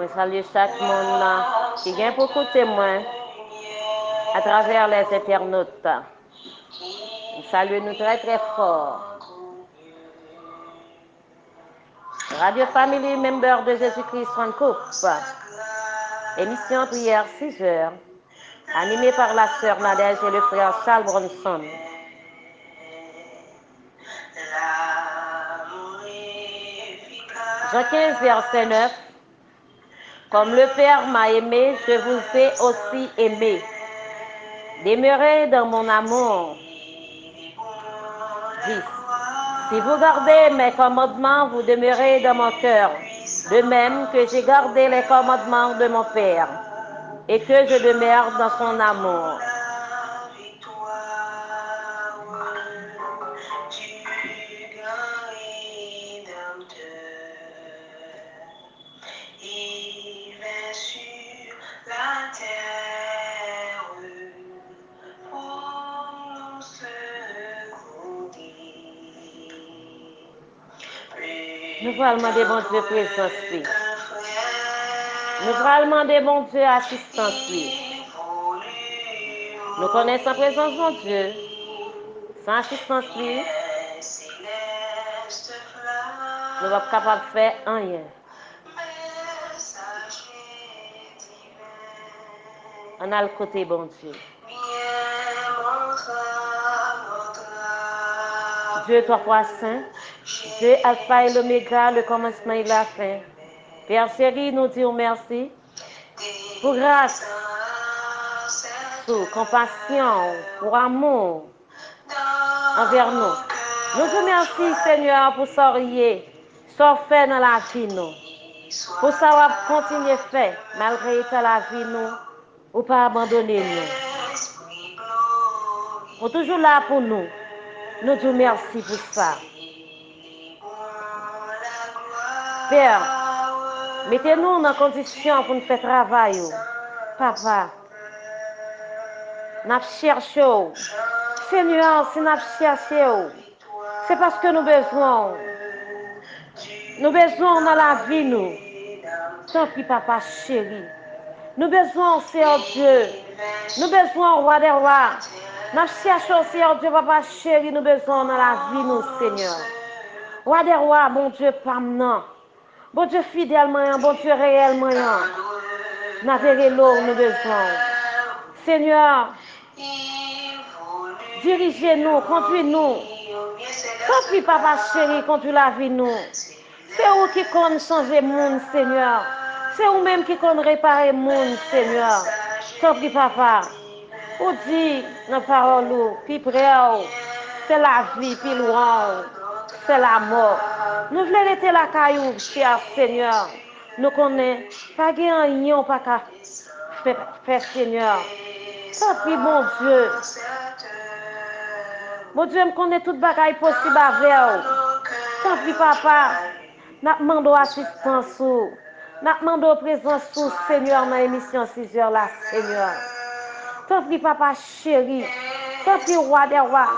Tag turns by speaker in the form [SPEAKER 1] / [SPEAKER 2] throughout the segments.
[SPEAKER 1] Je salue chaque monde qui vient pour écouter moi à travers les internautes. Salut nous très très fort. Radio Family Member de Jésus-Christ Franco. Émission prière 6 heures, animée par la sœur Nadège et le frère Charles Bronson. Jean 15, verset 9. Comme le Père m'a aimé, je vous ai aussi aimé. Demeurez dans mon amour. 10. Si vous gardez mes commandements, vous demeurez dans mon cœur, de même que j'ai gardé les commandements de mon Père, et que je demeure dans son amour. Nous allons demander bon Dieu présence. Nous allons demander bon Dieu assistance. Nous connaissons la présence de Dieu. Sans assistance, nous ne sommes pas capables de faire rien. On a le côté bon Dieu. Dieu, toi, fois saint. Dieu, Alpha et l'Oméga, le commencement et la fin. Père chéri, nous disons merci pour grâce, pour compassion, pour amour envers nous. Nous disons merci, Seigneur, pour ça fait dans la vie, nous. Pour ça, on va continuer à faire, malgré toute la vie, nous, ou pas abandonner nous. Pour toujours là pour nous. Nous disons merci pour ça. Père, mettez-nous dans condition pour nous faire travail. Papa, nous cherchons. Seigneur, si nous cherchons, c'est parce que nous besoin. Nous besoin dans la vie, nous. Tant pis, papa chéri. Nous besoin, Seigneur Dieu. Nous besoin, roi des rois. Nous cherchons, Seigneur Dieu, papa chéri. Nous besoin dans la vie, nous, Seigneur. Roi des rois, bon Dieu, pas maintenant. Bon Dieu fidèlement, bon Dieu réellement. N'avez l'eau, nous besoin. Seigneur, dirigez-nous, conduis-nous. Tant pis, papa chéri, conduis la vie, nous. C'est vous qui compte changer le monde, Seigneur. C'est vous-même qui compte réparer le monde, Seigneur. Tant pis, papa. Vous dites dans la parole, puis près, c'est la vie, puis loin, c'est la mort. Nous voulons laisser la caillou, cher Seigneur. Nous connaissons pas rien, pas qu'à faire, Seigneur. Tant pis, bon Dieu. Bon Dieu, me connaît toute bagaille possible avec vous. Tant pis, papa. Nous demandons assistance. Nous demandons présence, Seigneur, dans l'émission 6 heures là, Seigneur. Tant pis, papa chéri. Tant pis, roi des rois.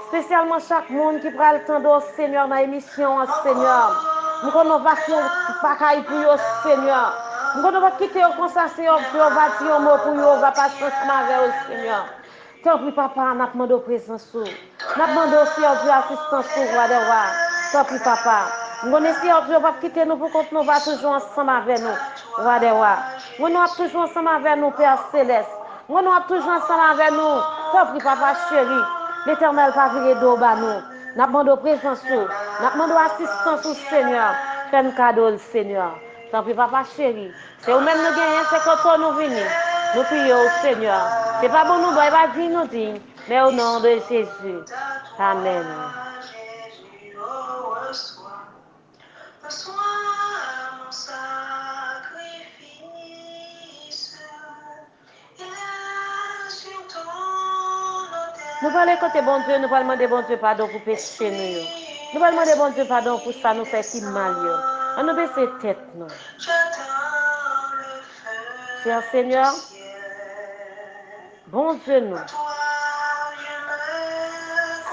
[SPEAKER 1] Spécialement chaque monde qui prend le temps de Seigneur dans l'émission, Seigneur. Nous ne pas faire pour vous, Seigneur. Nous ne pas quitter comme ça, Seigneur. On va dire un mot pour vous, on va pas changer avec vous, Seigneur. Tant pis, papa, nous demandons présence. Nous demandons, Seigneur, assistance pour roi des rois. Tant pis, papa. Nous connaissons, Seigneur, Dieu va quitter nous pour que nous va toujours ensemble avec nous, roi des rois. Nous sommes toujours ensemble avec nous, Père Céleste. Nous sommes toujours ensemble avec nous. Tant pis, papa chéri. L'Éternel va virer d'eau à nous. Nous demandons présence, nous demandons assistance au Seigneur. Fais-nous cadeau, Seigneur. Tant pis, papa chéri. C'est vous-même nous gagnons, c'est quand nous venons. Nous prions au Seigneur. C'est pas bon nous, pas dire nous dire, mais au nom de Jésus. Amen. Nous allons écouter bon Dieu, nous allons demander bon Dieu pardon pour pécher nous. Nous allons demander bon Dieu pardon pour ça nous fait si mal. On nous baisse tête nous. Cher Seigneur, bon Dieu nous.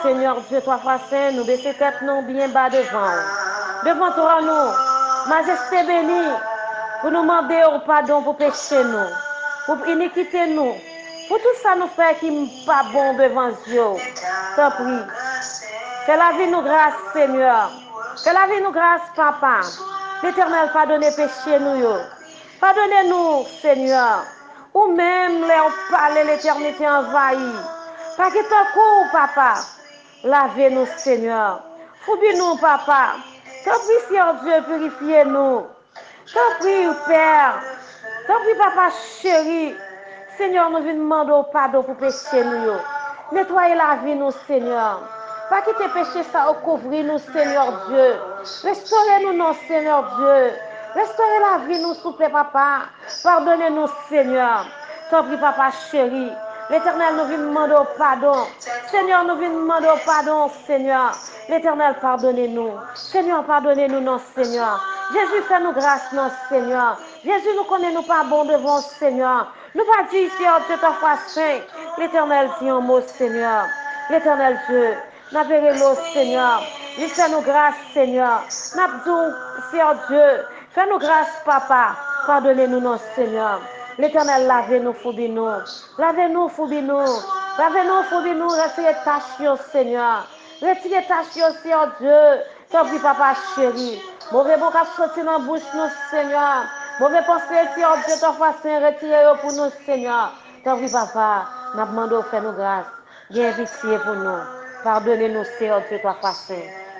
[SPEAKER 1] Seigneur Dieu, toi fois saint, nous baisser tête nous bien bas devant. Devant toi nous, majesté bénie, pour nous demander au pardon pour pécher nous, pour iniquiter nous, pour tout ça nous fait qui n'est pas bon devant Dieu. T'en prie. Fais la vie nous grâce, Seigneur. Fais la vie nous grâce, Papa. L'Éternel, pardonnez péché nous. Pardonnez-nous, Seigneur. Ou même les parler l'éternité envahie. Pas que ton coup, Papa. Lavez-nous, Seigneur. Foubis-nous, Papa. T'en prie, Seigneur Dieu, purifiez-nous. T'en prie, Père. T'en prie, Papa chéri. Seigneur, nous venons demander pardon pour pécher nous. Nettoyez la vie, nous, Seigneur. Pas quitter péché ça, couvrir nous, Seigneur Dieu. Restaurez-nous, non, Seigneur Dieu. Restaurez la vie, nous, s'il vous plaît, Papa. Pardonnez-nous, Seigneur. T'en prie, Papa chéri. L'Éternel nous vient demander pardon. Seigneur, nous vient demander pardon, Seigneur. L'Éternel, pardonnez-nous. Seigneur, pardonnez-nous, non, Seigneur. Jésus, fais-nous grâce, non, Seigneur. Jésus, nous connaissons pas bon devant Seigneur. Nous pas dit, Seigneur, Dieu t'en fasse saint. L'Éternel dit un mot, Seigneur. L'Éternel Dieu, n'appelez-le, Seigneur. Il fait-nous grâce, Seigneur. N'abdou, Seigneur Dieu. Fais-nous grâce, Papa. Pardonnez-nous, non, Seigneur. L'Éternel, lavez-nous, foubis-nous. Lavez-nous, foubis-nous. Lavez-nous, foubis-nous. Retirez tâches, Seigneur. Retirez tâches, Seigneur Dieu. T'en prie, Papa chéri. Mauvais bon cap sorti dans la bouche, nous, Seigneur. Mauvais pensée, Seigneur Dieu, t'en fasse retirez pour nous, Seigneur. T'en prie, Papa. Nous demandons, fais-nous grâce. Viens pitié pour nous. Pardonnez-nous, Seigneur Dieu, t'en fasse.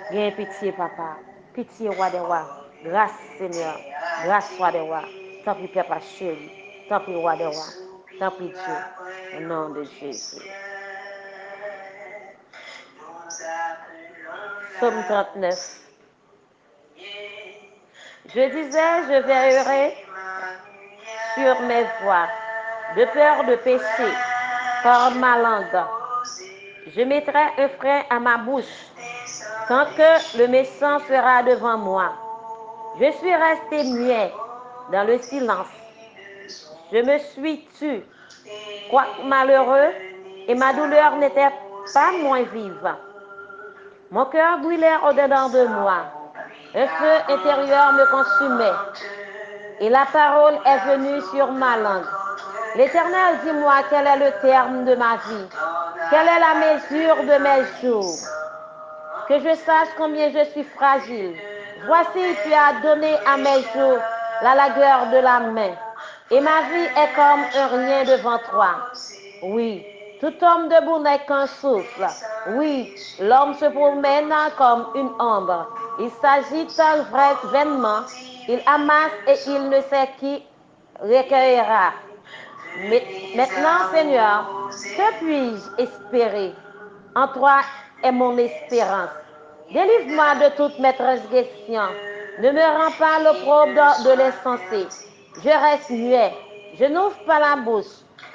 [SPEAKER 1] Viens pitié, Papa. Pitié, roi des rois. Grâce, Seigneur. Grâce, roi des rois. T'en prie, Papa chéri. T'en prie, roi des rois. T'en prie, Dieu. Au nom de Jésus. Psaume 39. Je disais, je veillerai sur mes voies, de peur de pécher par ma langue. Je mettrai un frein à ma bouche, tant que le méchant sera devant moi. Je suis resté muet dans le silence. Je me suis tu, quoique malheureux, et ma douleur n'était pas moins vive. Mon cœur brûlait au-dedans de moi. Un feu intérieur me consumait. Et la parole est venue sur ma langue. L'Éternel, dis-moi quel est le terme de ma vie. Quelle est la mesure de mes jours. Que je sache combien je suis fragile. Voici, tu as donné à mes jours la largeur de la main. Et ma vie est comme un rien devant toi. Oui, tout homme debout n'est qu'un souffle. Oui, l'homme se promène comme une ombre. Il s'agite vainement. Il amasse et il ne sait qui recueillera. Maintenant, Seigneur, que puis-je espérer? En toi est mon espérance. Délivre-moi de toutes mes transgressions. Ne me rends pas l'opprobre de l'insensé. Je reste muet. Je n'ouvre pas la bouche,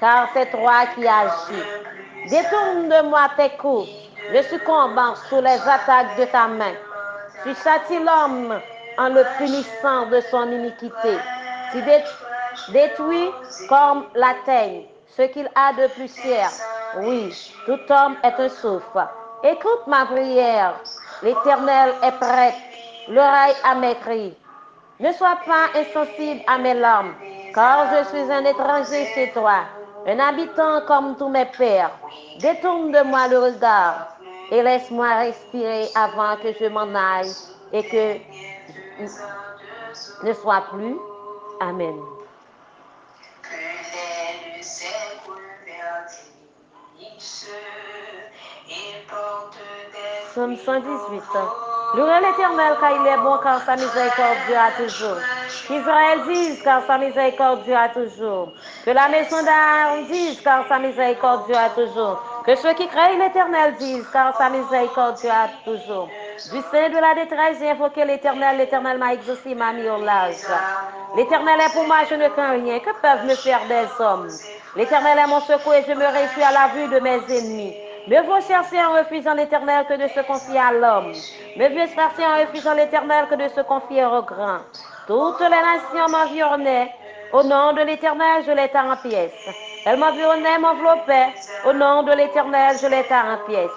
[SPEAKER 1] car c'est toi qui agis. Détourne de moi tes coups. Je succombe sous les attaques de ta main. Tu châties l'homme en le punissant de son iniquité. Tu détruis comme la teigne ce qu'il a de plus cher. Oui, tout homme est un souffle. Écoute ma prière. L'Éternel est prêt, l'oreille à mes cris. Ne sois pas insensible à mes larmes, car je suis un étranger chez toi, un habitant comme tous mes pères. Détourne de moi le regard et laisse-moi respirer avant que je m'en aille et que je ne sois plus. Amen. Psaume 118. Louez l'Éternel car il est bon, car sa miséricorde durera toujours. Qu'Israël dise, car sa miséricorde durera toujours. Que la maison d'Aaron dise, car sa miséricorde durera toujours. Que ceux qui craignent l'Éternel disent, car sa miséricorde durera toujours. Du sein de la détresse, j'ai invoqué l'Éternel. L'Éternel m'a exaucé, m'a mis au large. L'Éternel est pour moi, je ne crains rien. Que peuvent me faire des hommes? L'Éternel est mon secours et je me réjouis à la vue de mes ennemis. Mieux vaut chercher un refuge en l'Éternel que de se confier à l'homme. Mieux vaut chercher un refuge en l'Éternel que de se confier au grand. Toutes les nations m'environnaient. Au nom de l'Éternel, je les tare en pièces. Elles m'environnaient, m'enveloppaient. Au nom de l'Éternel, je les tare en pièces.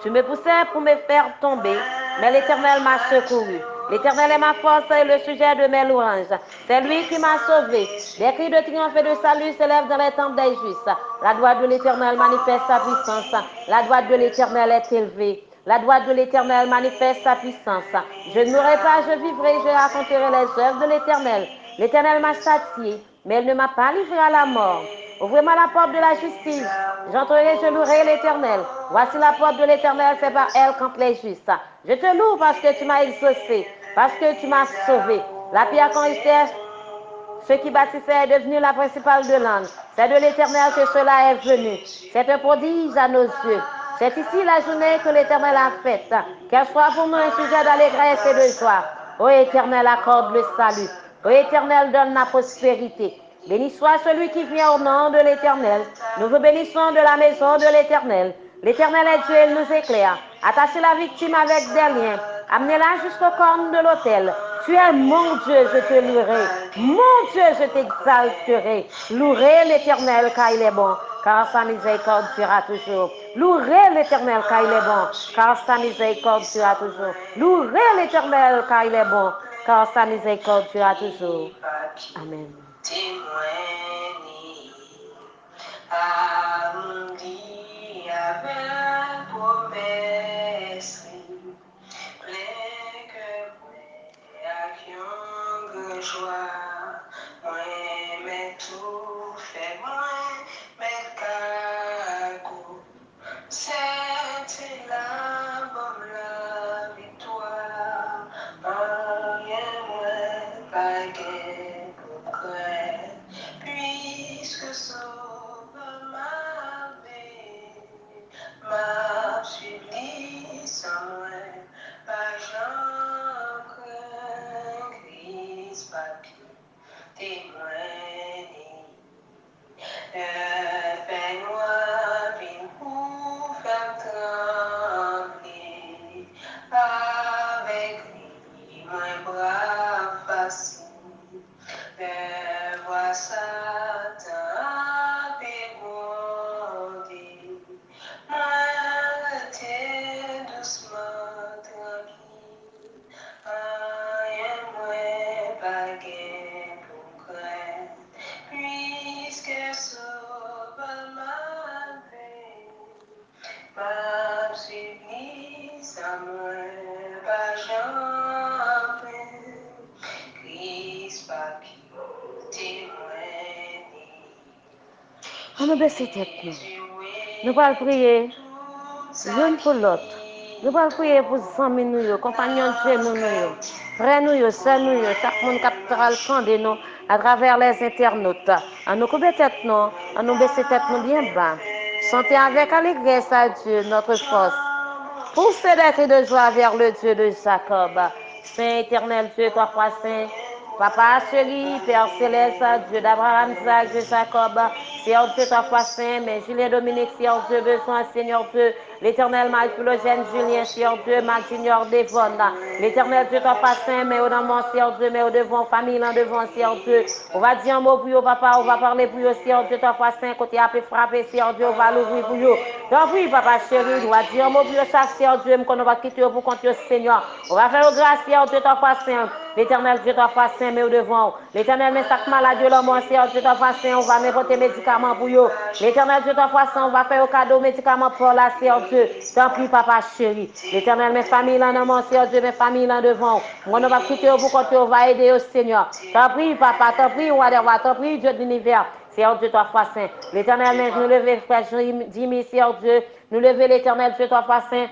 [SPEAKER 1] Je me poussais pour me faire tomber, mais l'Éternel m'a secouru. L'Éternel est ma force et le sujet de mes louanges. C'est lui qui m'a sauvé. Des cris de triomphe et de salut s'élèvent dans les temples des justes. La droite de l'Éternel manifeste sa puissance. La droite de l'Éternel est élevée. La droite de l'Éternel manifeste sa puissance. Je ne mourrai pas, je vivrai, je raconterai les œuvres de l'Éternel. L'Éternel m'a châtié, mais il ne m'a pas livré à la mort. Ouvrez-moi la porte de la justice. J'entrerai, je louerai l'Éternel. Voici la porte de l'Éternel, c'est par elle qu'entrent les justes. Je te loue parce que tu m'as exaucé, parce que tu m'as sauvé. La pierre qu'on était, ce qui bâtissait est devenu la principale de l'âne. C'est de l'Éternel que cela est venu. C'est un prodige à nos yeux. C'est ici la journée que l'Éternel a faite. Qu'elle soit pour nous un sujet d'allégresse et de joie. Ô Éternel, accorde le salut. Ô Éternel, donne la prospérité. Béni soit celui qui vient au nom de l'Éternel. Nous vous bénissons de la maison de l'Éternel. L'Éternel est Dieu, il nous éclaire. Attachez la victime avec des liens. Amenez-la jusqu'aux cornes de l'autel. Tu es mon Dieu, je te louerai. Mon Dieu, je t'exalterai. Louerez l'Éternel car il est bon, car sa miséricorde durera toujours. Louerez l'Éternel car il est bon, car sa miséricorde durera toujours. Louerez l'Éternel car il est bon, car sa miséricorde durera toujours. Amen. On nous baisse tête nous. Nous allons prier l'une pour l'autre. Nous allons prier pour amis nous, compagnons de nous, frères nous, sœurs nous, chaque monde capitral de nous à travers les internautes. À nous couper tête nous, à nous baisser tête nous bien bas. Chantez avec allégresse à Dieu notre force. Poussez des cris de joie vers le Dieu de Jacob. Saint éternel Dieu, toi fois saint. Papa chéri, Père céleste, Dieu d'Abraham, Isaac, de Jacob, Seigneur Dieu, toi fois saint, mais Julien Dominique, Seigneur Dieu, besoin, Seigneur Dieu, l'éternel Marie Philogène, Julien, Seigneur Dieu, Marc Junior, Devon, l'éternel Dieu, toi fois saint, mais au nom mon Seigneur Dieu, mais au devant, famille, en devant, Seigneur Dieu, on va dire un mot pour vous, papa, on va parler pour vous, Seigneur Dieu, toi fois saint, côté à frapper, Seigneur Dieu, on va l'ouvrir pour vous. Donc oui, papa chéri, on va dire un mot pour vous, chaque Seigneur Dieu, qu'on va quitter pour compter au Seigneur, on va faire grâce, Seigneur Dieu, toi fois saint, l'éternel Dieu, toi fois saint, mais au devant, l'éternel, mais chaque maladie, l'homme, Seigneur Dieu, toi fois saint, on va n'importe médicament pour vous, l'éternel Dieu, toi fois saint, on va faire au cadeau médicament pour la Seigneur Dieu, tant pis, papa chéri, l'éternel, mes familles, là, non, mon Seigneur Dieu, mes familles, là, devant, on va quitter pour compter, on va aider au Seigneur, tant pis, papa, tant pis, on va tant pis, Dieu de l'univers, Seigneur Dieu, toi fois saint, l'éternel, nous lever, frère Jimmy, Seigneur Dieu, nous lever l'éternel Dieu, toi fois saint,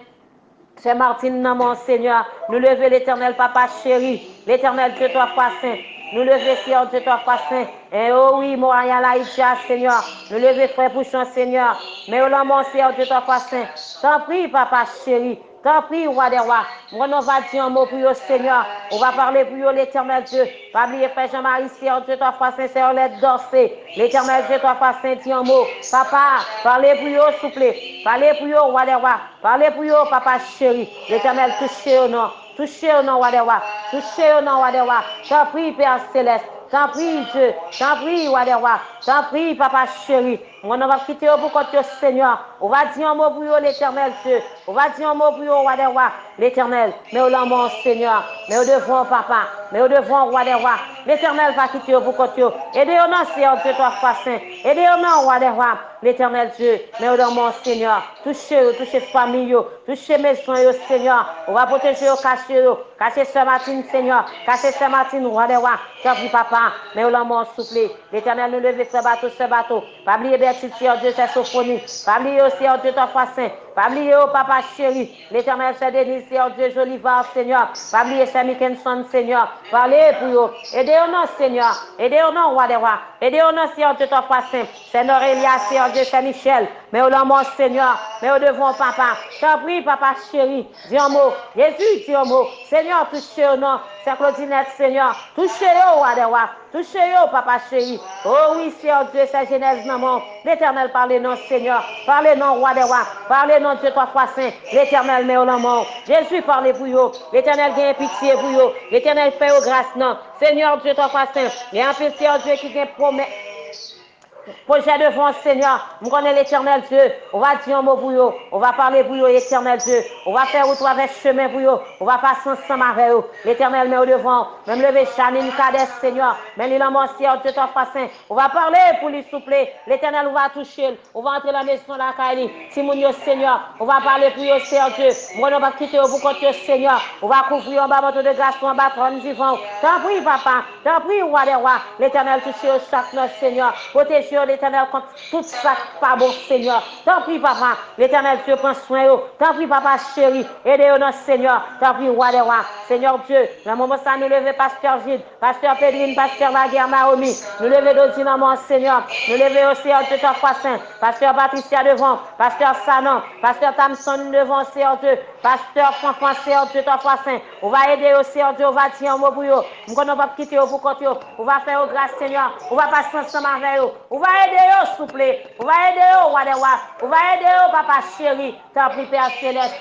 [SPEAKER 1] c'est Martine, non, mon Seigneur. Nous lever l'éternel, papa chéri. L'éternel Dieu, toi, fois saint. Nous lever, Seigneur Dieu, toi, fois saint. Et oh oui, Moria Laïcha, Seigneur. Nous lever, frère Pouchon, Seigneur. Mais oh là, mon Seigneur Dieu, toi, fois saint. T'en prie, papa chéri. T'en prie, roi des rois. Moi, on va dire un mot pour vous, Seigneur. On va parler pour vous, l'éternel Dieu. Pas oublier, frère Jean-Marie, Seigneur Dieu, toi, fois saint, c'est Orlette Dorsey. L'éternel Dieu, toi, fois saint, dis un mot. Papa, parlez pour vous, s'il vous plaît. Parlez pour vous, roi des rois. Parlez pour vous, papa chéri. L'éternel, touchez au nom. Touchez au nom, roi des rois. Touchez au nom, roi des rois. T'en prie, Père céleste. T'en prie, Dieu. T'en prie, roi des rois. T'en prie, papa chéri. On va quitter au bout contre Seigneur. On va dire un mot pour vous, l'éternel Dieu. On va dire un mot pour roi des rois, l'Éternel. Mais au nom, Seigneur. Mais au devant, papa. Mais au devant, roi des rois. L'Éternel va quitter pour côté. Aidez-nous, non, Seigneur Dieu, toi, foi saint. Aidez-nous, non, roi des rois. L'Éternel Dieu. Mais au nom, Seigneur. Touchez famille, touchez maison, Seigneur. On va protéger, cacher, cacher Sœur Martine, Seigneur. Cacher Sœur Martine, roi des rois. T'as pris, papa. Mais au nom, soufflé. L'Éternel nous lève ce bateau. Pas oublier, Bertille, Seigneur Dieu, c'est Sophonie. Pas oublier, Seigneur Dieu, toi, foi saint. Pas oublier, papa chéri. L'Éternel, c'est Denis, Seigneur Dieu, Jolivar, Seigneur. Pas oublier, c'est Mickenson, Seigneur. Parlez pour eux. Aidez-nous, Seigneur. Aidez-nous, roi des rois. Aidez-nous, Seigneur Dieu, toi, foi saint. C'est Norélia, Seigneur Dieu, c'est Michel. Mais au nom, Seigneur. Mais au devant, papa. T'en prie, papa chéri. Dis un mot. Jésus, dis un mot. Seigneur, touchez au nom. C'est Claudinette, Seigneur. Touchez-le, roi des rois. Touchez-le, papa chéri. Oh oui, Seigneur Dieu, c'est Genèse, maman. L'Éternel, parlez-nous, Seigneur. Parlez-nous, roi des rois. Parlez-nous, Dieu, toi, foi saint. L'Éternel, mais au nom. Jésus, parlez pour vous. L'Éternel, gagne pitié pour vous. L'Éternel, fait aux grâces, non. Seigneur Dieu, toi, foi saint. Il y a un peu, Seigneur Dieu, qui vient promettre. Projet devant Seigneur, nous connaissons l'éternel Dieu. On va dire un mot pour vous. On va parler pour vous, l'éternel Dieu. On va faire autour avec chemin pour vous. On va passer ensemble avec vous. L'éternel met au devant. Même lever Chanine Kades, Seigneur. Même il en Seigneur Dieu, toi, saint. On va parler pour lui souffler. L'éternel, on va toucher. On va entrer dans la maison de la Kaili. Timounio, Seigneur. On va parler pour vous, Seigneur Dieu. Moi, on va quitter vous pour côté, Seigneur. On va couvrir en bas de grâce, en bas de vivant. T'en prie, papa. T'en prie, roi des rois. L'éternel touche chaque notre Seigneur. Protège l'Éternel contre tout ça pas bon Seigneur. Tant pis papa, l'Éternel Dieu prend soin de. Tant pis papa chéri, aidez-nous notre Seigneur. Tant pis roi des rois. Seigneur Dieu, dans le moment ça nous lever pasteur Gilles, pasteur Pédrine, pasteur Laguerre Naomi. Nous lever d'autres dans mon Seigneur. Nous lever au Seigneur Dieu toi foi saint. Pasteur Patricia devant, pasteur Sanon, pasteur Tamson devant Seigneur Dieu. Pasteur Fanfan Seigneur Dieu toi foi saint. On va aider au Seigneur Dieu, on va dire un mot pour vous. Nous ne va pas quitter pour côté. On va faire grâce Seigneur. On va passer ensemble avec vous. On va aider au s'il vous plaît. On va aider au roi des rois. On va aider au papa chéri. T'as pris Père Céleste.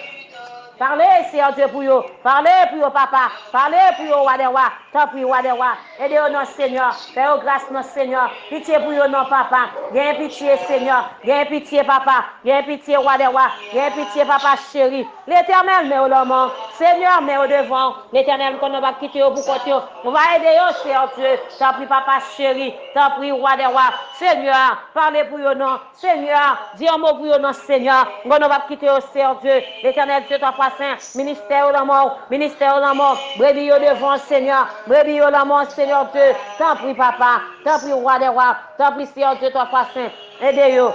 [SPEAKER 1] Parlez, Seigneur Dieu, pour vous. Parlez pour vous, papa. Parlez pour vous, roi des rois. Tant pis, roi des rois. Aidez-nous, notre Seigneur. Faites grâce, notre Seigneur. Pitié pour vous, non, papa. Gain pitié, Seigneur. Gain pitié, papa. Gain pitié, roi des rois. Gain pitié, papa chéri. L'Éternel, mais au lomon. Seigneur, mais au devant. L'Éternel, qu'on va quitter au bout côté. On va aider, Seigneur Dieu. Tant pis, papa chéri. Tant pis, roi des rois. Seigneur, parlez pour vous, non. Seigneur, dis un mot pour vous, non, Seigneur. On va quitter au Seigneur Dieu. L'Éternel, Dieu, toi, saint, ministère au l'amour, brebis au devant, Seigneur, brebis au l'amour, Seigneur Dieu, tant pis, papa, tant pis, roi des rois, tant pis, Seigneur Dieu, toi, saint, aidez-vous.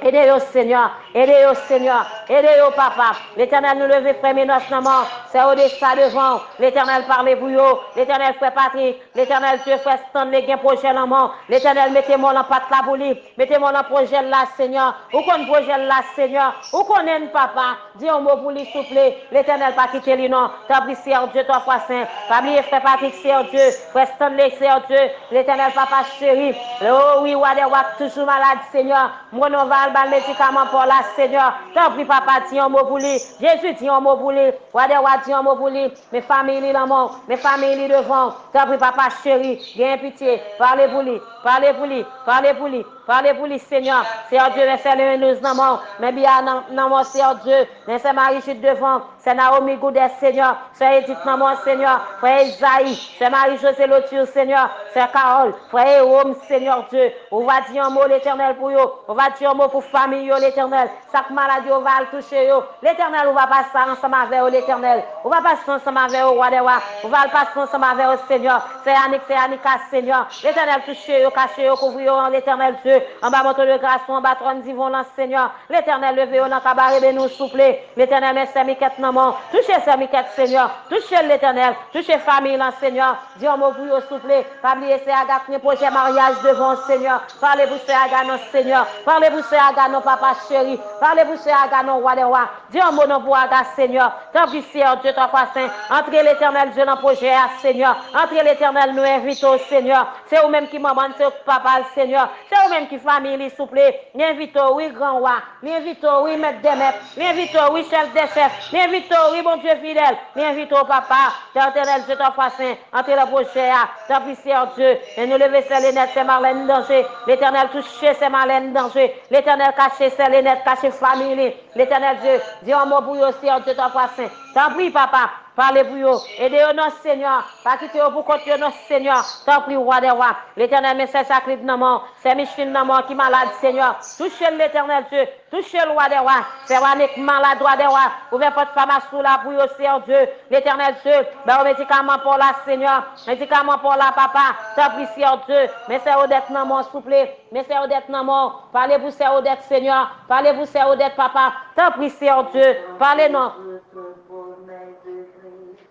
[SPEAKER 1] Aidez-vous, Seigneur. Aidez-vous, Seigneur. Aidez-vous, papa. L'Éternel nous lève premier notre nom. C'est au-dessus devant. L'Éternel parle pour vous. L'Éternel fait Patrick. L'Éternel Dieu fait Stanley qui projet là mort. L'Éternel mettez-moi dans patte là pour lui. Mettez-moi dans projet là, Seigneur. Où qu'on projet là, Seigneur. Où qu'on est, papa. Dis un mot pour lui, s'il vous plaît. L'Éternel pas quitter lui, non. T'as pris, Seigneur Dieu, toi, foi saint. Pas oublier, frère Patrick, Seigneur Dieu. Frère Stanley, Seigneur Dieu. L'Éternel, papa chéri. Oh oui, roi des rois, toujours malade, Seigneur. Moi, on va le médicament pour la Seigneur. Tant pis, papa, dis un mot pour lui. Jésus, dis un mot pour lui. Roi des rois, dis un mot pour lui. Mes familles, l'amour. Mes familles, devant. Tant pis, papa, chéri. Viens pitié. Parlez pour lui. Parlez pour lui. Parlez pour lui. Parlez pour lui, Seigneur. Seigneur Dieu, verset le 11, non, mais bien, non, mon Seigneur Dieu. C'est Marie chute devant. C'est Naomi Goudet, Seigneur. C'est Edith, maman, Seigneur. Frère Isaïe. C'est Marie-José Loture, Seigneur. C'est Carole. Frère Rome, Seigneur Dieu. On va dire un mot l'éternel pour eux. On va dire un mot pour famille, l'éternel. Chaque maladie, on va le toucher. L'éternel, on va passer ensemble avec l'éternel. On va passer ensemble avec le roi des rois. On va le passer ensemble avec le Seigneur. C'est Annika, Seigneur. L'éternel toucher, cacher, couvrir l'éternel Dieu. En bas, montre de grâce, en bas, trône divin, dans Seigneur. L'éternel, levé, on a cabaret, nous souple. L'éternel, met ses miquettes, maman. Touchez ses miquettes, Seigneur. Touchez l'éternel. Touchez famille, dans Seigneur. Dis un mot pour vous, souple. Pas oublier, c'est Agathe, projet mariage devant Seigneur. Parlez-vous, c'est Agathe, non, Seigneur. Parlez-vous, c'est Agathe, non, papa chéri. Parlez-vous, c'est Agathe, non, roi des rois. Dis un mot, non, pour Agathe, Seigneur. Tant pis, Seigneur, Dieu, toi, saint. Entrez l'éternel, Dieu, dans le projet, Seigneur. Entrez l'éternel, nous invitons, Seigneur. C'est vous-même qui maman, c'est papa, Seigneur. C'est vous-même qui famille, s'il vous plaît. L'invitons, oui, grand roi. L'invitons, oui, maître des maîtres. L'invitons, oui, chef des chefs. L'invitons, oui, bon Dieu fidèle. L'invitons, papa. L'éternel, Dieu, toi, saint. Entrez le projet, tant pis, Seigneur Dieu. Et nous lever, c'est les c'est Marlène danger. L'éternel touché, c'est Marlène danger. L'éternel caché, c'est les caché famille. L'éternel Dieu, dis un mot pour eux, Seigneur Dieu, ton foi saint. T'en prie, papa. Parlez pour eux. Aidez-nous, notre Seigneur. Pas quitter pour continuer, notre Seigneur. T'en prie, roi des rois. L'éternel, mais c'est sacré de mort. C'est Micheline de mort qui est malade, Seigneur. Touchez l'éternel Dieu. Touchez le roi des rois. C'est Wanek malade, roi des rois. Ouvrez votre femme à sous là pour eux, Seigneur Dieu. L'éternel Dieu. Ben, au médicament pour la, Seigneur. Médicament pour la, papa. T'en prie, Seigneur Dieu. Mais c'est Odette, non, mon souple. Mais c'est Odette, non, mon. Parlez-vous, c'est Odette, Seigneur. Parlez-vous, c'est Odette, papa. T'en prie, Seigneur Dieu. Parlez-nous.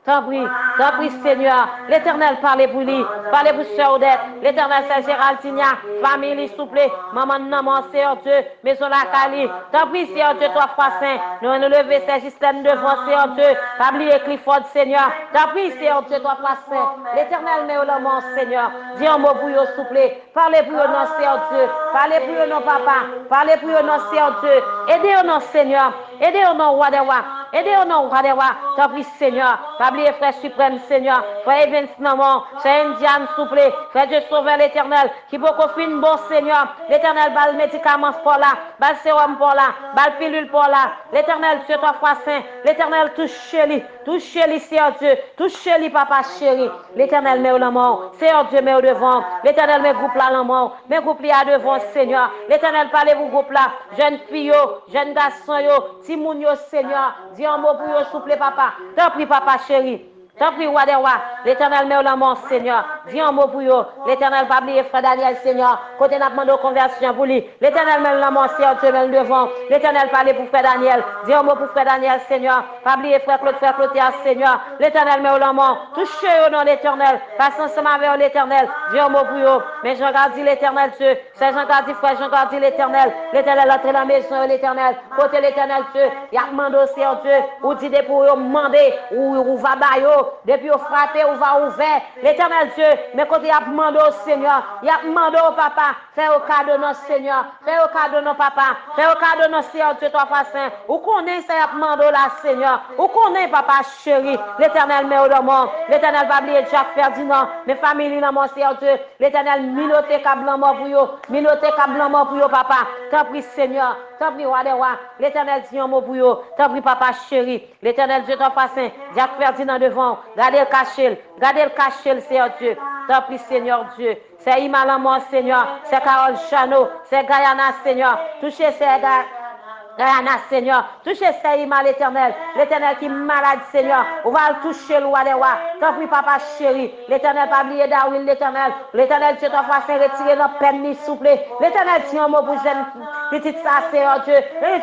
[SPEAKER 1] T'en prie, Seigneur. L'Éternel, parlez pour lui. Parlez pour Sœur Odette. L'Éternel, c'est Géraldina. Famille, s'il vous plaît. Maman, maman, Seigneur Dieu. Maison la Cali. T'en prie, Seigneur Dieu, toi, fois saint. Nous nous lever, c'est Justine devant, Seigneur Dieu. Pas oublier Clifford, Seigneur. T'en prie, Seigneur Dieu, toi, fois saint. L'Éternel, met au nom, Seigneur. Dis un mot pour eux, s'il vous plaît. Parlez pour eux, non, Seigneur Dieu. Parlez pour eux, non, papa. Parlez pour eux, non, Seigneur Dieu. Aidez-nous, non, Seigneur. Aidez-nous, non, roi des rois. Aidez-nous, non, roi des rois. T'en prie, Seigneur. Pas oublier frère suprême, Seigneur. Frère Evans, maman. C'est Indiane, s'il vous plaît. Frère Dieu sauveur l'éternel. Qui peut confiner bon, Seigneur. L'éternel, bal médicaments pour là. Bal sérum pour là. Bal pilule pour là. L'éternel, Dieu, toi, foi saint. L'éternel, touche-lui. Touche-lui, Seigneur Dieu. Touche-lui, papa chéri. L'éternel, met au mort. Seigneur Dieu, met au devant. L'éternel, met groupe là, la mort. Met groupe là devant, Seigneur. L'éternel, parlez-vous groupe là. Jeune fille, jeune garçon, Timoun, Seigneur. Dis un mot pour eux, s'il vous plaît, papa. T'en prie, papa chéri. T'en prie, roi des rois. L'éternel met au mort, Seigneur. Dis un mot pour eux. L'éternel, pas oublier frère Daniel, Seigneur. Côté n'a demandé conversion pour lui. L'éternel met au mort, Seigneur Dieu, met devant. L'éternel, parlez pour frère Daniel. Dis un mot pour frère Daniel, Seigneur. Pas oublier frère Claude, Seigneur. L'éternel met au mort. Touchez au nom de l'éternel. Passons ensemble avec l'éternel. Dis un mot pour eux. Mais Jean gardis l'éternel Dieu. C'est Jean gardis frère, Jean gardis l'éternel. L'éternel entre dans la maison de l'éternel. Côté l'éternel Dieu. Il y a demandé au Seigneur Dieu. Ou dit pour eux demander. Ou va bailler. Depuis au frappé, ou va ouvert. L'éternel Dieu, mais quand il a demandé au Seigneur, il a demandé au papa, fais au cas de notre Seigneur, fais au cas de nos papas, fais au cas de nos Seigneur Dieu, toi, pas saint. Ou connaît ça, il a demandé là, Seigneur. Ou connaît, papa chéri, l'éternel met au monde. L'éternel va oublier Jacques Ferdinand, mes familles dans mon Seigneur Dieu. L'éternel minoté câble mort pour eux, minoté câble mort pour eux, papa. T'en prie, Seigneur. T'en prie, roi des rois. L'éternel dit un mot pour eux. T'en prie, papa chéri. L'éternel Dieu, toi, pas saint. Jacques Ferdinand devant. Gardez le cachet, Seigneur Dieu. T'en prie, Seigneur Dieu. C'est Imalamon, Seigneur. C'est Carole Chano. C'est Guyana, Seigneur. Touchez ces gars. Guyana, Seigneur. Touchez Saïma, l'éternel. L'éternel qui est malade, Seigneur. On va le toucher, le roi des rois. T'en prie, papa chéri. L'éternel, pas oublier Darwin, l'éternel. L'éternel, Dieu, t'en fasse retirer notre peine, s'il vous plaît. L'éternel, dis un mot pour jeune petite ça, Seigneur Dieu.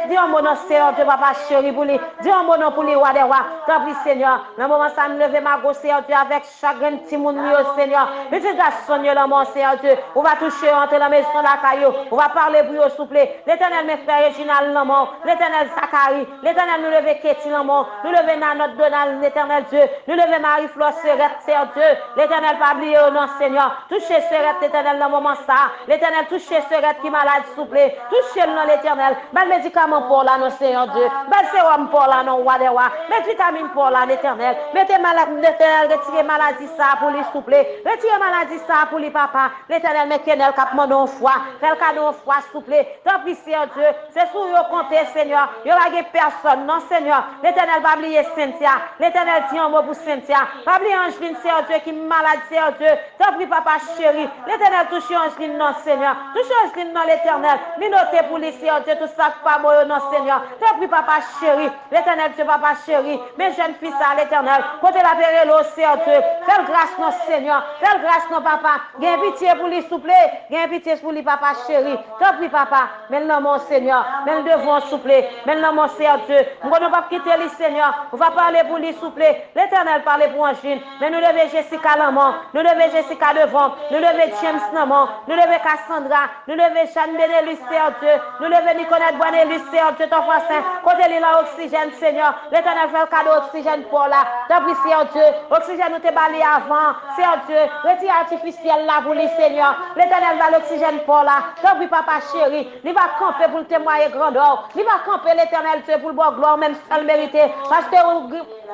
[SPEAKER 1] Dis un mot, non, Seigneur Dieu, papa chéri, pour lui. Dis un mot, non, pour les rois des rois. T'en prie, Seigneur. Dans le moment, ça me lever ma grosse, Seigneur Dieu, avec chagrin petit monde, Seigneur. Petit garçon, là, mon Seigneur Dieu. On va toucher, entrer dans la maison, la caillou. On va parler pour eux, s'il vous plaît. L'éternel, mes frères, Réginald, là, l'éternel Zacharie, l'éternel nous lever Kéti l'amour, nous lever notre Donald, l'éternel Dieu, nous lever Marie-Flore Serette, Seigneur Dieu, l'éternel pas oublier au nom Seigneur, touchez Serette, l'éternel dans le moment ça, l'éternel touchez Serette qui malade, s'il vous plaît, touchez le nom l'éternel, bel médicament pour là, non Seigneur Dieu, bel sérum pour là, non roi des rois, mettez vitamine pour là, l'éternel, mettez malade, l'éternel, retirez maladie ça pour lui, s'il vous plaît, retirez maladie ça pour lui, papa, l'éternel, met Kenel cap mon foi, fais le cadeau foi, s'il vous plaît, tant pis, Seigneur Dieu, c'est sur eux compter, Seigneur, il n'y aura personne, non, Seigneur, l'éternel va oublier Cynthia, l'éternel dit un mot pour Cynthia, va oublier Angeline, Seigneur Dieu, qui est malade, Seigneur Dieu, tant pis, papa chéri, l'éternel touche Angeline, non, Seigneur, touche Angeline, non, l'éternel, minoté pour les Seigneur Dieu, tout ça, pas moi, non, Seigneur, tant pis, papa chéri, l'éternel Dieu, papa chéri, mes jeunes filles, ça, l'éternel, côté la pérille, Seigneur Dieu, fais grâce, non, Seigneur, fais grâce, non, papa, gain pitié pour lui, s'il vous plaît, gain pitié pour lui, papa chéri, tant pis, papa, mais non, mon Seigneur, mais le devant, s'il vous plaît, maintenant, mon Seigneur Dieu, nous ne va pas quitter le Seigneur. On va parler pour lui, s'il vous plaît. L'éternel parle pour Angine. Mais nous levons Jessica Lamont, nous levons Jessica devant, nous levons James Lamont, nous levons Cassandra, nous levons Jeanne Benelus, Seigneur Dieu, nous levons Nicolette Boinelus, Seigneur Dieu, ton frère saint. Côté lui, l'oxygène, Seigneur. L'éternel fait le cadeau d'oxygène pour là. T'as pris, Seigneur Dieu, oxygène nous t'es balayé avant, Seigneur Dieu, retire artificiel là pour lui, Seigneur. L'éternel va l'oxygène pour là. T'as pris, papa chéri, il va camper pour le témoigner grandeur. Il va camper l'éternel Dieu pour le bon gloire, même sans le mériter. Parce que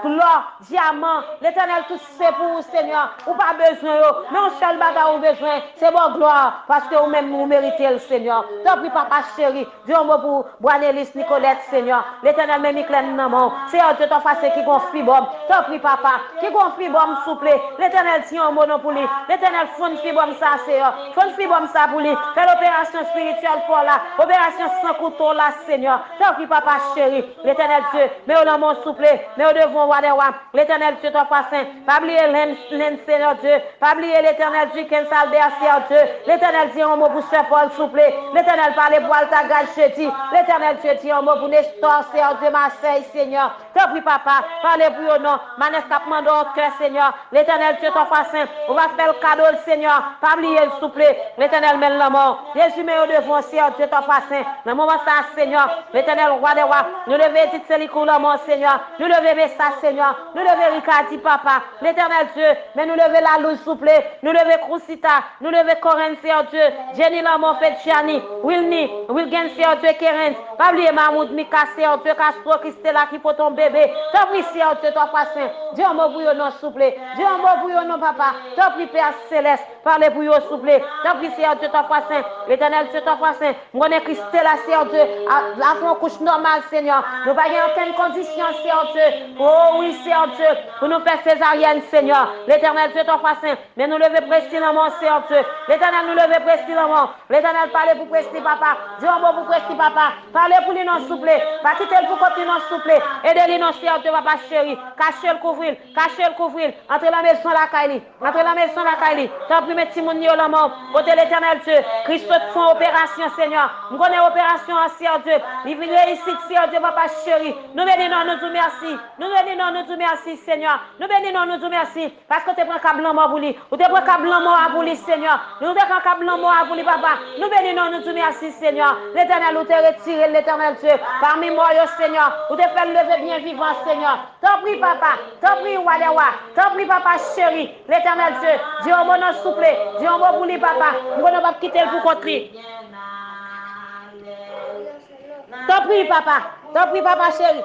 [SPEAKER 1] gloire, diamant, l'éternel tout c'est pour vous, Seigneur. Ou pas besoin, mais on seul bagage ou besoin. C'est bon gloire, parce que vous-même vous méritez le Seigneur. T'en prie, papa chéri. Dieu mot pour Boanélis Nicolette, Seigneur. L'Éternel même Miclène Naman. Seigneur, Dieu t'en fasse qui gonfle bon. T'en prie, papa. Qui gonfle bon, souple. L'Éternel tient un mot pour lui. L'Éternel fonde bon ça, Seigneur. Fonde bon ça pour lui. Fait l'opération spirituelle pour là. Opération sans couteau là, Seigneur. T'en prie, papa chéri. L'Éternel Dieu. Mais au nom souple. Mais au devant roi des rois. L'Éternel Dieu t'en fasse. Pas oublier l'Aine, Seigneur Dieu. Pas oublier l'Éternel Dieu, Ken Salbert, Seigneur Dieu. L'Éternel dit un mot pour Sœur Paul, souple. L'Éternel parle pour Alta Galchetti. L'Éternel Dieu dit un mot pour Nestor, Seigneur Dieu, Marseille, Seigneur. T'en prie, papa. Parlez pour eux, non. Manes capement dans cœur, Seigneur. L'Éternel Dieu t'en fasse. On va faire le cadeau, Seigneur. Pas oublier le souple. L'Éternel mène la mort. Jésus met au devant, Seigneur Dieu t'en fasse. Dans le moment ça, Seigneur. L'Éternel roi des rois. Nous levons dit Sélicou la mort, Seigneur. Nous levons ça, Seigneur. Nous levons Ricadi, papa. L'Éternel Dieu. Mais nous levons la louche, souple. Nous levons Croussita. Nous levons Corinne, Seigneur Dieu. Jenny la mort, fait Gianni. Wilgen, Seigneur Dieu, Keren. Pas oublier Mahmoud, Mika, Seigneur Dieu, Castro, Christella, qui pour ton bébé. T'en prie, Seigneur Dieu, t'en fasse. Dieu mot pour eux, non, souple. Dieu mot pour eux, non, papa. T'en prie, Père Céleste. Parlez pour eux, souple. T'en prie, Seigneur Dieu, t'en fasse. L'Éternel Dieu, t'en fasse. Moi, on est Christella, Seigneur Dieu. La fond couche normale, Seigneur. Nous pas en aucune condition, Seigneur Dieu. Oh oui, Seigneur Dieu. Pour nous faire césarienne, Seigneur. L'Éternel Dieu, t'en fasse. Mais nous lever précisément, Seigneur Dieu. L'Éternel nous lever précisément. L'Éternel parle pour prester, papa. Dieu mot pour prester, papa. Parlez pour lui, non, souple. Pas quitter le pour côté, non, souple. Aidez-lui, non, Seigneur Dieu, papa chéri. Cachez le couvrir. Cachez le couvrir. Entrez la maison, la caille. Entrez la maison, la caille. T'as pris mes petits mouniers au mort. Côté l'Éternel Dieu. Christ font opération, Seigneur. Nous connaissons opération, Seigneur Dieu. Il vient ici, Seigneur Dieu, papa chéri. Nous bénissons, nous disons merci. Nous bénissons, nous disons merci, Seigneur. Nous bénissons, nous disons merci. Parce que tu prends un câble mort pour lui. Ou tu prends un câble mort pour lui, Seigneur. Nous prends un câble mort pour lui, papa. Nous bénissons, nous disons merci, Seigneur. L'Éternel, ou te retiré, l'Éternel Dieu. Parmi moi, Seigneur. Ou te fait lever bien vivant, Seigneur. T'en prie, papa. T'en prie, Wadewa. T'en prie, papa chéri. L'Éternel Dieu. Dieu au bon souple. Dieu au bon pour lui, papa. Nous ne pas quitter le pour contre lui. T'en prie, papa. T'en prie, papa chéri.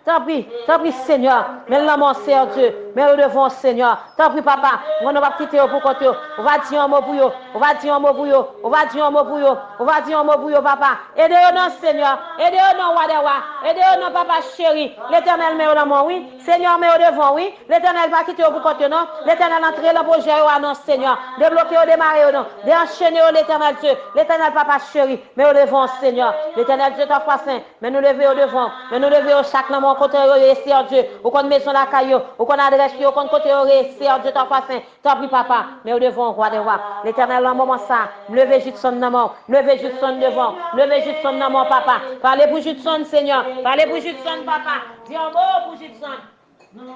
[SPEAKER 1] T'en prie, Seigneur. Mais là, mon Seigneur Dieu. Mais nous devons, Seigneur. T'en prie, papa. On ne va pas quitter pour côté. On va dire un mot pour eux. On va dire un mot pour eux. On va dire un mot pour eux. On va dire un mot pour eux, papa. Aidez-nous, non, Seigneur. Aidez-nous, non, Wadewa. Aidez-nous, papa chéri. L'Éternel met au devant, oui. Seigneur, met au devant, oui. L'Éternel va quitter pour côté, non. L'Éternel entre le projet, non, Seigneur. Débloquer au démarrer, non. Déenchaîner au l'Éternel Dieu. L'Éternel, papa chéri. Mais au devant, Seigneur. L'Éternel Dieu, t'en fasse. Mais nous lever au devant. Mais nous lever au chaque nom, côté, Seigneur Dieu. Ou qu'on maison la caillou. Ou qu'on adresse, ou qu'on côté, Seigneur Dieu, t'en fasse. T'en prie, papa. Mais au devant, roi des rois. L'Éternel, en moment ça. Lever juste son nom. Lever juste son devant. Lever juste son nom, papa. Parlez pour juste son, Seigneur. Parlez pour juste son, papa. Dis un mot pour juste son. Nous allons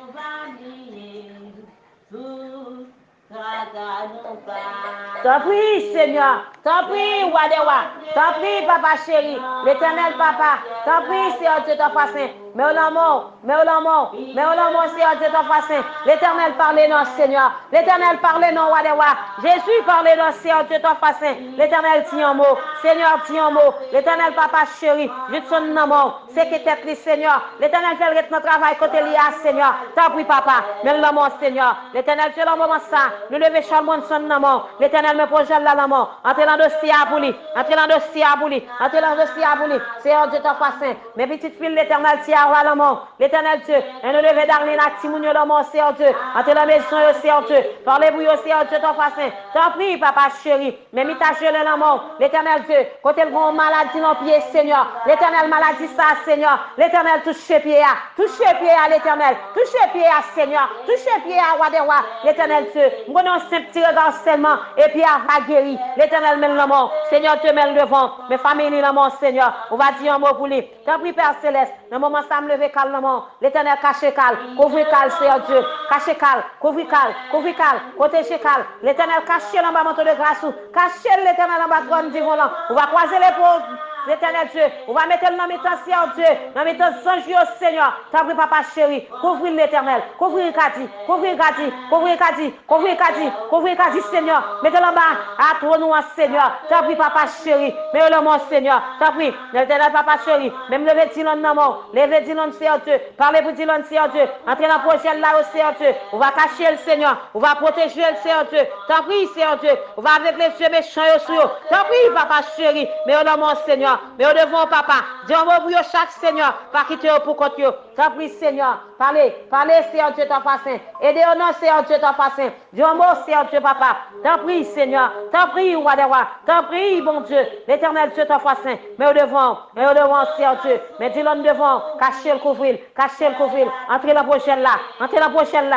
[SPEAKER 1] T'en prie, Seigneur. T'en prie, Wadewa. T'en prie, papa chéri. L'Éternel, papa. T'en prie, Seigneur Dieu, t'en fasse. Mais au l'amour, Seigneur Dieu, t'en fasse. L'Éternel, parlez-nous, Seigneur. L'Éternel, parlez-nous, Wadewa. Jésus, parlez-nous, Seigneur Dieu, t'en fasse. L'Éternel, dit un mot. Seigneur, dit un mot. L'Éternel, papa chéri. Juste son amour. C'est que t'es Seigneur. L'Éternel fait notre travail côté lié, Seigneur. T'en prie, papa. Mais l'amour, Seigneur. L'Éternel, Dieu, le moment ça. Nous levons Charles son amour. L'Éternel me projette là l'amour. Entrez dans le dossier à bouli. Entrez dans le dossier à bouli. Entrez dans le dossier à bouli. Seigneur Dieu, t'en fasse. Mes petites filles, l'Éternel, t'y a l'amour. L'Éternel Dieu. Et nous levons Darlene à Timounio l'amour, Seigneur Dieu. Entrez dans la maison, Seigneur Dieu. Parlez pour vous, Seigneur Dieu, t'en fasse. T'en prie, papa chéri. Mais mi ta gelé l'amour. L'Éternel Dieu. Côté le bon maladie dans pied, Seigneur. L'Éternel maladie ça, Seigneur. L'Éternel touche pied à. Touche pied à l'Éternel. Touche pied à, Seigneur. Touche pied à Wadewa. L'Éternel Dieu. Nous avons un petit regard seulement. Et puis à guéri. L'Éternel mène le mort. Seigneur, te mène devant. Mes familles, le mort, Seigneur. On va dire un mot pour lui. T'en prie, Père Céleste. Dans le moment ça me lever calmement. L'Éternel cache cal. Couvre cal, Seigneur Dieu. Cache cal. Couvre cal. Couvre cal. Protège cal. L'Éternel cache en bas manteau de grâce. Cache l'Éternel en bas trône divin. On va croiser les pauvres. l'éternel Dieu, on va mettre le nom étant Seigneur Dieu, dans mettant sans Dieu Seigneur, t'as pris papa chéri, couvrir l'éternel, couvrir Kati, couvrir Kati, couvrir Kati, couvrir Kati, couvrir Kati Seigneur, mettez le bas, à toi nous Seigneur, t'as pris papa chéri, mais le mon Seigneur, t'as pris, l'éternel papa chéri, même lever Dylan dans mon, lever Dylan Seigneur Dieu, parlez pour Dylan Seigneur Dieu, entrez dans le projet là au Seigneur Dieu, on va cacher le Seigneur, on va protéger le Seigneur Dieu, t'as pris Seigneur Dieu, on va avec les yeux méchants sur eux, t'as pris papa chéri, mais le mon Seigneur, mais devant papa, dis on va ouvrir chaque Seigneur, pas quitter pour compte yo, t'as pris Seigneur, parlez Seigneur Dieu t'en façon, aidez-nous non Seigneur Dieu t'en façon, dis un mot Seigneur Dieu papa, t'as pris Seigneur, t'as pris roi des rois, t'as pris bon Dieu, l'éternel Dieu t'en façon, mais au devant Seigneur Dieu, mais dis-le devant, cachez le couvrir, entrez la prochaine là, entrez la prochaine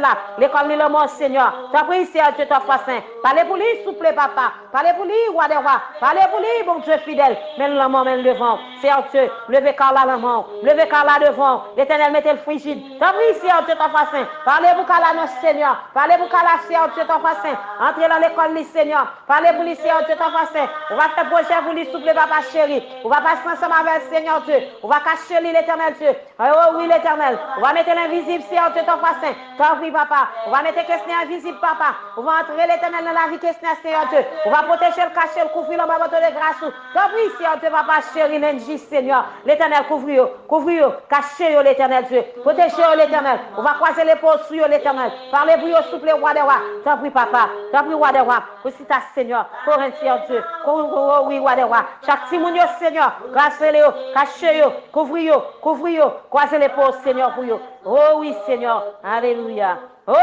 [SPEAKER 1] là, l'école ni le mot Seigneur, t'as pris Seigneur Dieu t'en façon, parlez pour lui souple papa, parlez pour lui roi des rois, parlez pour lui bon Dieu fidèle, mais le main, mais le devant, Seigneur Dieu, levez Carla la main, levez Carla devant, l'éternel mettez le frigide, t'as pris Seigneur Dieu t'en façon, parlez pour Carla notre Seigneur, parlez pour Carla Seigneur Dieu t'en façon, entrez dans l'école ni Seigneur, parlez pour lui Seigneur Dieu t'en façon, on va faire projet pour lui souple papa chéri, on va passer ensemble avec le Seigneur Dieu, on va cacher lui l'éternel Dieu, oh oui l'éternel, on va mettre l'invisible Seigneur Dieu t'en façon, t'as pris papa, on va mettre question invisible papa, on va entrer l'éternel dans la vie question Seigneur Dieu, on va protéger le cacher le couvrir le bâton de grâce, t'as pris Seigneur Dieu papa chéri l'enjit Seigneur, l'éternel couvrir, cachez l'éternel Dieu, protégez l'éternel, on va croiser les pauses sur l'éternel, parlez pour eux souple roi des rois, t'as pris papa, t'as pris roi des rois, aussi ta Seigneur, Seigneur Dieu, oui roi des rois, chaque timoun Seigneur, grâce-les, cachez-les, couvrez-les, croisez les pauses Seigneur pour eux, oh oui Seigneur, alléluia. Oh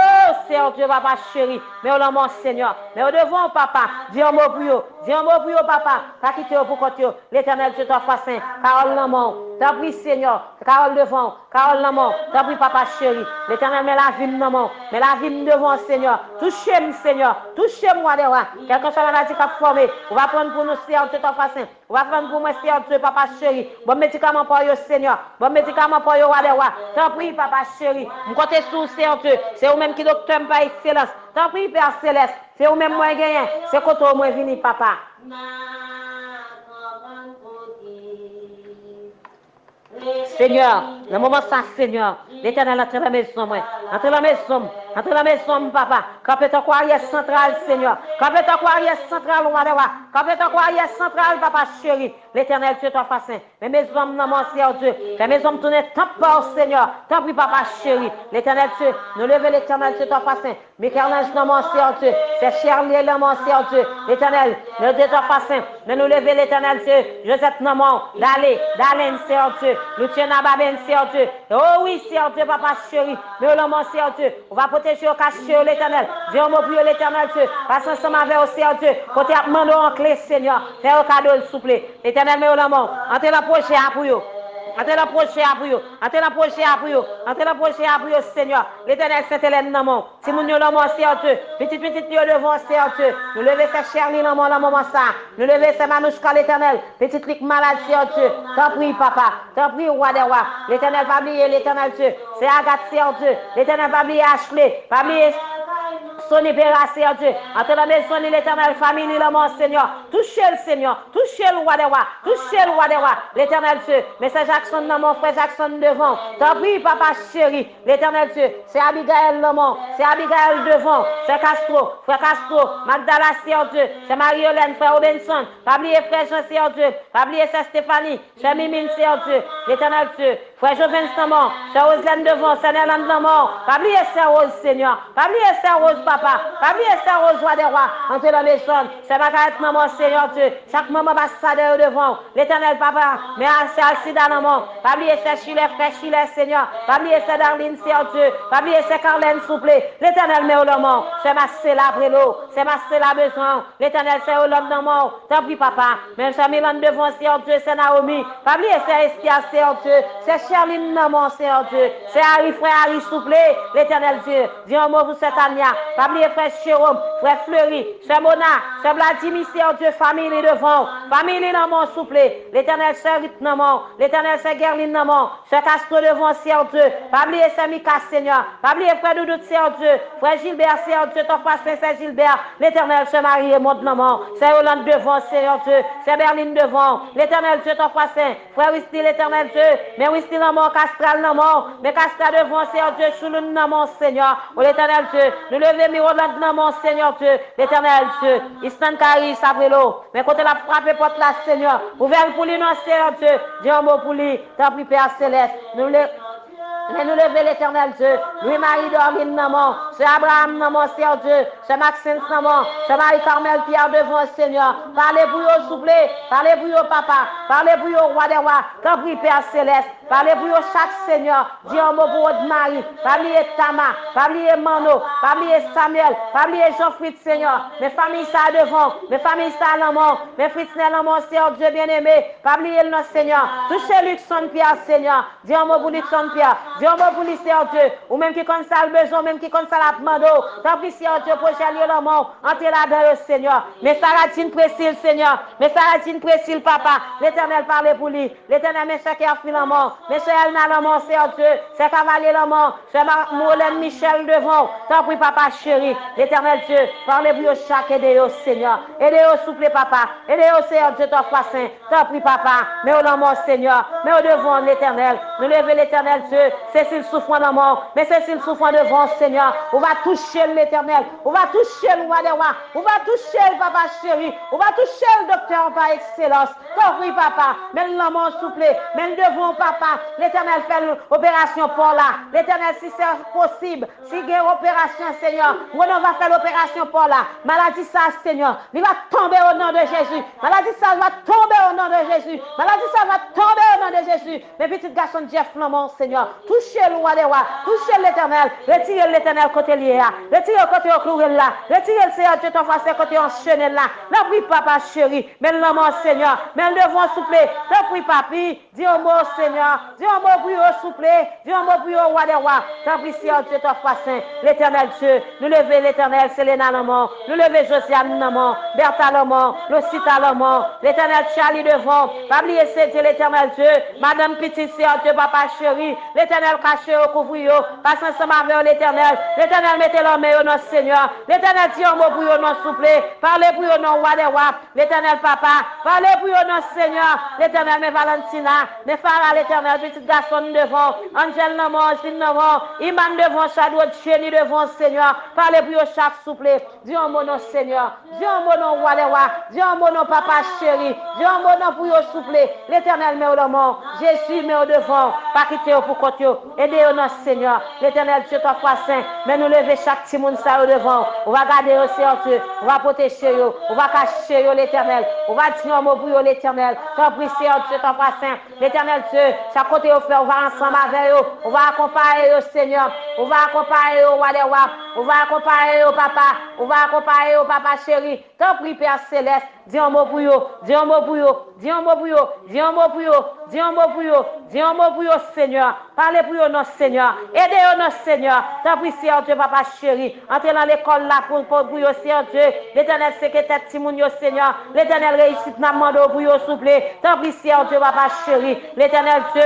[SPEAKER 1] Seigneur Dieu, papa chéri, mais au nom Seigneur, mais au devant papa, dis un mot pour eux, papa, pas quitter pour côté, l'éternel Dieu t'en fasse, Carole l'amour, t'as pris Seigneur, Carole devant, Carole l'amour, t'as pris papa chéri, l'éternel met la vie devant, mais la vie devant Seigneur, touchez-moi Seigneur, touchez-moi des rois, quelque chose maladie qui a formé, on va prendre pour nous Seigneur Dieu t'en fasse, on va prendre pour moi Seigneur Dieu, papa chéri, bon médicament pour eux Seigneur, bon médicament pour eux roi des rois, t'as pris papa chéri, mon côté sous Seigneur Dieu, c'est vous-même qui docteur par excellence. Tant pis, Père Céleste. C'est vous-même moi gagné. C'est quand vous moi vini, papa. Seigneur, le moment ça, Seigneur, l'éternel entre la maison, moi. Entre la maison, papa. Capé ton croirière centrale, Seigneur. Capé ton croirière centrale, roi de roi. Capé ton croirière centrale, papa chéri. L'éternel Dieu t'en fasse. Mais mes hommes, non, mon Seigneur Dieu. Que mes hommes tournent tant pas, Seigneur. Tant pis, papa chéri. L'éternel Dieu, nous levons l'éternel Dieu t'en fasse. Michel-Ange, non, mon Seigneur Dieu. C'est Charlie, non, mon Seigneur Dieu. L'éternel, le Dieu t'en fasse. Mais nous levons l'éternel Dieu. Joseph, non, mon. D'aller, Seigneur Dieu. Nous tiens à Babel, Seigneur Dieu. Oh oui, Seigneur Dieu, papa chéri. Mais le mon Seigneur Dieu. On va protéger au cacher l'éternel. Dieu, on prie l'éternel Dieu. Passe ensemble avec au Seigneur Dieu. Côté à demander en clé, Seigneur. Fais au cadeau, s'il vous plaît. L'éternel, mais le mon. Entrez la prochaine à pour vous. Entrez la prochaine à pour vous. Entrez la prochaine à pour vous. Entrez la prochaine à pour vous, Seigneur. L'éternel Saint-Hélène, non, mon. Si nous le mon, Seigneur Dieu. Petite devant, Seigneur Dieu. Nous levez cette Charlie, non, mon, la maman, ça. Nous levez cette manouchka, l'éternel. Petite lique malade, Seigneur Dieu. T'en prie, papa. T'en prie, roi des rois. L'éternel, pas oublier, l'éternel Dieu. C'est Agathe, Seigneur Dieu. L'éternel, pas oublier, Ashley. Pas oublier. Sonny Béra, Seigneur Dieu. Entre la maison de l'éternel famille, le mon Seigneur. Touchez le Seigneur. Touchez le roi des rois. Touchez le roi des rois. L'éternel Dieu. Mais c'est Jackson, mon frère Jackson devant. T'en prie, papa chéri. L'éternel Dieu. C'est Abigail, le mon. C'est Abigail devant. C'est Castro. Frère Castro. Magdala, Seigneur Dieu. C'est Marie-Hélène, frère Robinson. Pas oublier frère Jean, Seigneur Dieu. Pas oublier c'est Stéphanie. C'est Mimine, Seigneur Dieu. L'éternel Dieu. Frère Joven, Samon. C'est Roselène devant. C'est Nélan, devant. Pas oublier c'est Rose, Seigneur. Pas oublier c'est Rose, papa. Pas oublier c'est Rose, roi des rois. Entre la maison. C'est ma carette, maman, Seigneur Dieu. Chaque maman va s'ader devant. L'éternel, papa. Mais c'est Alcida, maman. Pas oublier c'est Chile, frère Chile, Seigneur. Pas oublier c'est Darlene, Seigneur Dieu. Pas oublier c'est Carlène, s'il vous plaît. L'éternel, mais au lomon. C'est ma cela l'eau. C'est ma cela besoin. L'éternel, c'est au l'homme dans mon. Tant pis, papa. Même c'est Milan devant, Seigneur Dieu. C'est Naomi. Pas oublier c'est Estia, Seigneur Dieu. C'est Charline, non, mon Seigneur Dieu. C'est Harry, frère Harry, s'il vous plaît, l'éternel Dieu. Dis un mot pour cette Ania. Pas oublier frère Jérôme, frère Fleury, frère Mona, frère Vladimir, Seigneur Dieu, famille devant. Famille, non, mon s'il vous plaît. L'éternel Sœur non, l'éternel Sœur Gerline, non, Sœur Castro devant, Seigneur Dieu. Pas oublier Sœur Mika, Seigneur. Pas oublier frère Doudou, Seigneur Dieu. Frère Gilbert, Seigneur Dieu, ton frère Saint Gilbert. L'éternel Sœur Marie et monte, non, Sœur Hollande devant, Seigneur Dieu. Sœur Berline devant. L'éternel Dieu, ton frère Saint. Frère Wisty, l'éternel Dieu. Mais Wisty, non, Castral, non, mais Castral devant, Seigneur Dieu, Chouloun, non, Seigneur. Oh, l'éternel Dieu. Nous levons Miroland, non, Seigneur Dieu. L'éternel Dieu. Istan Kari, Sabrelo. Mais quand elle a frappé porte la, Seigneur. Ouvert pour lui, non, Seigneur Dieu. Dis un mot pour lui. Tant pis, Père Céleste. Mais nous lever l'éternel Dieu. Louis-Marie Dorline, non, c'est Abraham, non, Seigneur Dieu. C'est Maxime, non, c'est Marie-Carmel Pierre devant, Seigneur. Parlez pour eux, s'il vous plaît. Parlez pour eux, papa. Parlez pour eux, roi des rois. Tant pis, Père Céleste. Parlez pour eux, chaque Seigneur. Dis un mot pour votre mari. Parlez Tama. Parlez Mano. Parlez Samuel. Parlez Jean-Fritz, Seigneur. Mes familles, ça devant. Mes familles, ça non, mes Fritz, non, Seigneur Dieu bien-aimé. Parlez le Seigneur. Touchez Luxon Pierre, Seigneur. Dis un mot pour Luxon Pierre. Dis un mot pour lui, Seigneur Dieu. Ou même qui connaît ça le besoin, même qui connaît ça la demande. Tant pis, Seigneur Dieu, prochain lieu le monde. Entrez là-dedans, Seigneur. Mais Saratine précile, Seigneur. Mais Saratine précile, papa. L'Éternel parle pour lui. L'Éternel, mes chers qui a fui le monde. Mes chers Elna le monde, Seigneur Dieu. C'est cavalier le monde. C'est Moulin Michel devant. Tant pis, papa chéri. L'Éternel Dieu, parlez pour chaque aidez-vous, Seigneur. Aidez-vous, souple, papa. Aidez-vous, Seigneur Dieu, ton frère saint. Tant pis, papa. Mais au nom, Seigneur. Mais au devant l'Éternel. Nous levez l'Éternel Dieu. Cécile souffrant dans mort, mais Cécile souffrant devant, Seigneur. On va toucher l'Éternel. On va toucher le roi des rois. On va toucher le papa chéri. On va toucher le docteur par excellence. Oui, papa. Mais l'homme souple. Mais devant, papa. L'Éternel fait l'opération pour là. L'Éternel, si c'est possible, si il y a une opération, Seigneur, on va faire l'opération pour là. Maladie, ça, Seigneur, il va tomber au nom de Jésus. Maladie, ça va tomber au nom de Jésus. Maladie, ça va tomber au nom de Jésus. Mes petits garçons, Jeff Flamand, Seigneur. Touchez le roi des rois, touchez l'Éternel, retirez l'Éternel côté lié là, retirez côté au cloué là, retirez le Seigneur Dieu ton face côté enchaîné là. N'oublie papa chéri, mais le nom Seigneur, mais le devant souple, t'oublie papi, dis un mot Seigneur, dis un mot pour eux souple, dis un mot pour eux roi des rois, t'oublie Seigneur Dieu ton face, l'Éternel Dieu, nous lever l'Éternel, Selena Lamont, nous lever Josiane Lamont, Bertha Lamont, Lucita Lamont, l'Éternel Charlie devant, pas oublier c'est l'Éternel Dieu, Madame Petite Seigneur Dieu papa chéri, l'Éternel caché au couvrir, passe ensemble avec l'Éternel. L'Éternel mettez l'homme au notre Seigneur. L'Éternel dit un mot pour nous, souple. Parlez pour nous, roi des rois. L'Éternel papa. Parlez pour nous, Seigneur. L'Éternel, mes Valentina. Mes Farah, l'Éternel, petit garçon devant. Angèle devant, Angine devant. Iman devant, Shadow, Chéni devant, Seigneur. Parlez pour chaque souple. Dis un mot, Seigneur. Dis un mot, roi des rois. Dis un mot, papa chéri. Dis un mot, pour vous souple. L'Éternel, met au devant. Jésus, met au devant. Pas quitter pour côté. Aidez-nous, notre Seigneur. L'Éternel, Dieu, toi, foi saint. Mais nous lever chaque petit monde ça au devant. On va garder au Seigneur Dieu. On va protéger eux. On va cacher eux, l'Éternel. On va dire un mot pour eux, l'Éternel. T'en prie, Seigneur Dieu, toi, foi saint. L'Éternel, Dieu, chaque côté au faire, on va ensemble avec eux. On va accompagner eux, Seigneur. On va accompagner eux, roi des rois. On va accompagner eux, papa. On va accompagner eux, papa chéri. T'en prie, Père Céleste. Dis un mot pour eux. Dis un mot pour eux. Dis un mot pour eux. Dis un mot pour eux. Dis un mot pour eux. Dis un mot pour eux, Seigneur. Parlez pour eux, notre Seigneur. Aidez-nous, notre Seigneur. T'en prie, Seigneur Dieu, papa chéri. Entrez dans l'école là pour eux, Seigneur Dieu. L'Éternel secrétaire Timoun, Seigneur. L'Éternel réussite, n'a demandé pour eux, s'il vous plaît. T'en prie, Seigneur Dieu, papa chéri. L'Éternel Dieu.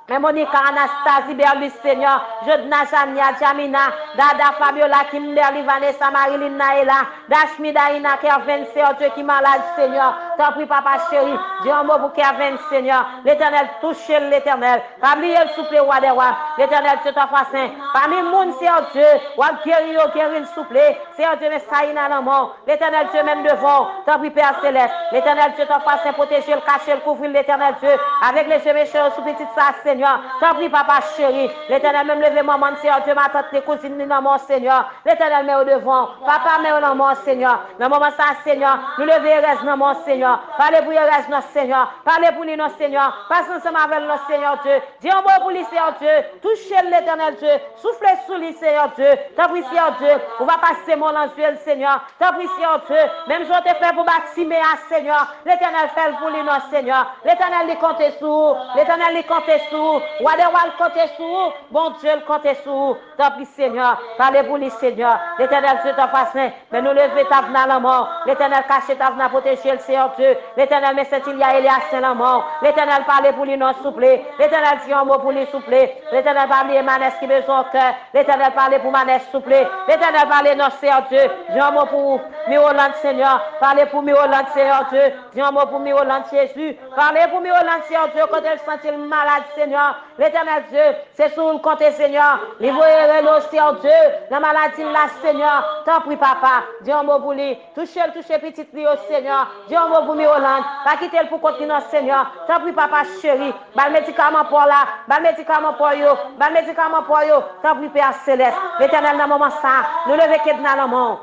[SPEAKER 1] Mais Monica, Anastasie, Berlus, Seigneur, Jodna, Jamia, Jamina, Dada, Fabiola, Kimberly, Vanessa, Marilyn, Naëla, Dashmi, Daina, Kervin, Seigneur Dieu qui malade, Seigneur. T'en prie, papa chéri, dis un mot pour Kervin, Seigneur. L'Éternel, touchez l'Éternel. Parmi eux, souple, roi des rois. L'Éternel, Dieu, ta foi saint. Parmi moun, Seigneur Dieu, ou guérir, souple. Seigneur Dieu, mais ça, il a la mort. L'Éternel, Dieu, même devant. T'en prie, Père Céleste. L'Éternel, Dieu, ta foi saint, protéger, le cacher, le couvrir, l'Éternel, Dieu. Avec les cheveux méchants, sous petite ça, Seigneur. T'en prie, papa chéri. L'Éternel, même levé maman, Seigneur Dieu, ma tante, les cousines, dans mon Seigneur. L'Éternel, met au devant. Papa, met au nom, Seigneur. Dans moment ça, Seigneur. Nous lever, reste dans mon Seigneur. Seigneur. Parlez pour le reste, notre Seigneur. Parlez pour lui, notre Seigneur. Passez ensemble avec notre Seigneur Dieu. Dis un mot pour lui, Seigneur Dieu. Touchez l'éternel Dieu. Soufflez sous lui, Seigneur Dieu. T'as pris, Seigneur Dieu. On va passer mon lancer, Seigneur. T'as pris, Seigneur Dieu. Même je te fais pour bâtir, Seigneur. L'éternel fait pour lui, notre Seigneur. L'éternel les compte sous. L'éternel les compte sous. Wadewal compte sous. Bon Dieu, le compte sous. T'as pris, Seigneur. Parlez pour lui, Seigneur. L'éternel Dieu t'a passé. Mais nous lever ta venue à la mort. L'éternel caché ta venue à protéger le Seigneur Dieu. L'éternel met cette il y a Elias Saint la mort. L'éternel parle pour lui non souple. L'éternel dit un mot pour lui souple. L'éternel parle pour Manès qui besoin au cœur. L'éternel parle pour Manès souple. L'éternel parle non Seigneur Dieu. Dis un mot pour Miolande Seigneur. Parlez pour Miolande Seigneur Dieu. Dis un mot pour Miolande Jésus. Parlez pour Miolande Seigneur Dieu quand elle sentit malade Seigneur. L'éternel Dieu, c'est sur le compte Seigneur. Il vous est Seigneur Dieu. La maladie là Seigneur. T'en prie papa. Dis un mot pour lui. Touchez petite lui au Seigneur. Dis un mot pour Miolande. Pas quitter le pour continuer Seigneur. T'en prie papa chéri. Bal médicament pour là. Bal médicament pour yo. Bal médicament pour yo. T'en prie Père Céleste. L'éternel dans le moment ça. Nous lever Kedna la main.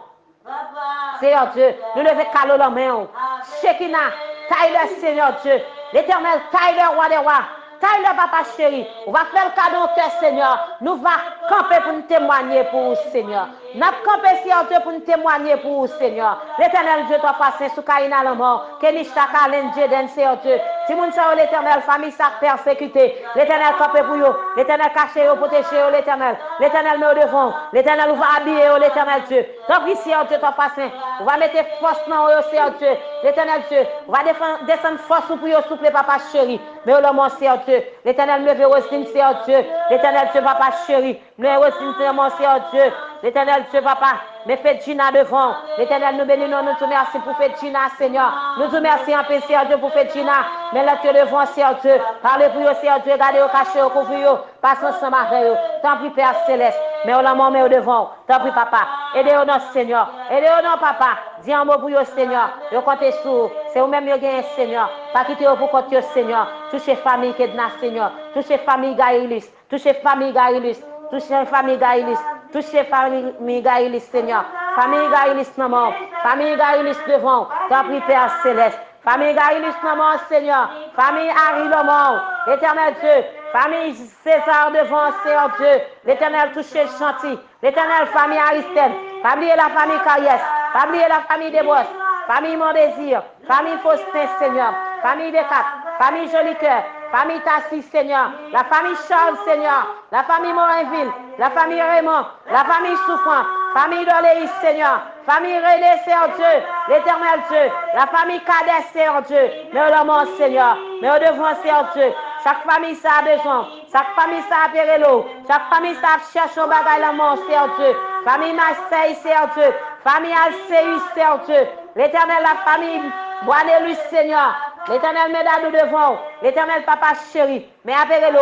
[SPEAKER 1] Seigneur Dieu. Nous lever Kalo la main. Shekina. Tyler Seigneur Dieu. L'éternel Tyler roi des rois. Tyler papa chéri. On va faire le cadeau au cœur Seigneur. Nous va camper pour nous témoigner pour vous Seigneur. Nous va camper Seigneur Dieu pour nous témoigner pour vous Seigneur. L'éternel Dieu t'a passé sous Kaina la mort. Kenishta Kalen Jeden Seigneur Dieu. Si mon cher l'éternel famille ça persécuté. L'éternel camper pour vous. L'éternel caché au protéger l'éternel. L'éternel met au devant. L'éternel va habiller l'éternel Dieu. Tant pis Seigneur Dieu t'a passé. On va mettre force dans eux Seigneur Dieu. L'éternel Dieu. On va descendre force pour vous souple papa chéri. Mais au nom Seigneur Dieu. L'éternel me veut aussi Seigneur Dieu. L'éternel Dieu papa chéri. Me aussi Seigneur Dieu. L'éternel Dieu papa. Mais faites Gina devant. L'éternel nous bénit, nous te merci pour faire Gina, Seigneur. Nous te merci en paix, Seigneur Dieu, pour faire Gina. Mais là, tu es devant, Seigneur Dieu. Parlez pour eux, Seigneur Dieu. Gardez au cachet, au couvrir. Passez ensemble avec eux. Tant pis, Père Céleste. Mais au l'amour, mais au devant. Tant pis, papa. Aidez-nous, notre Seigneur. Aidez-nous, papa. Dis un mot pour eux, Seigneur. Vous comptez sur. C'est vous-même qui gagnez, Seigneur. Pas quitter pour compter, Seigneur. Touchez famille Kedna, Seigneur. Touchez famille Gaïlis. Touchez famille Gaïlis. Touchez famille Gaïlis. Touchez famille Gaïlis, Seigneur. Famille Gaïlis, maman. Famille Gaïlis devant. T'as pris Père Céleste. Famille Gaïlis, maman, Seigneur. Famille Harry, maman. L'éternel Dieu. Famille César devant, Seigneur Dieu. L'éternel touché chantier. L'éternel famille Aristide. Famille la famille Caillès. Famille la famille Desbrosses. Famille Mon Désir. Famille Faustin, Seigneur. Famille Descartes. Famille Jolicoeur. Famille Tassis, Seigneur. La famille Charles, Seigneur. La famille Morinville. La famille Raymond. La famille Souffrant. Famille d'Oléis, Seigneur. Famille René, Seigneur Dieu. L'éternel Dieu. La famille Cadet, Seigneur Dieu. Mais au nom, Seigneur. Mais au devant, Seigneur Dieu. Chaque famille, ça a besoin. Chaque famille, ça a pérélo. Chaque famille, ça a cherché au bagage la mort, Seigneur Dieu. Famille Marseille, Seigneur Dieu. Famille Alcéus, Seigneur Dieu. L'éternel, la famille Boanelus, Seigneur. L'éternel Médadou devant. L'éternel papa chéri. Mais appelez-le.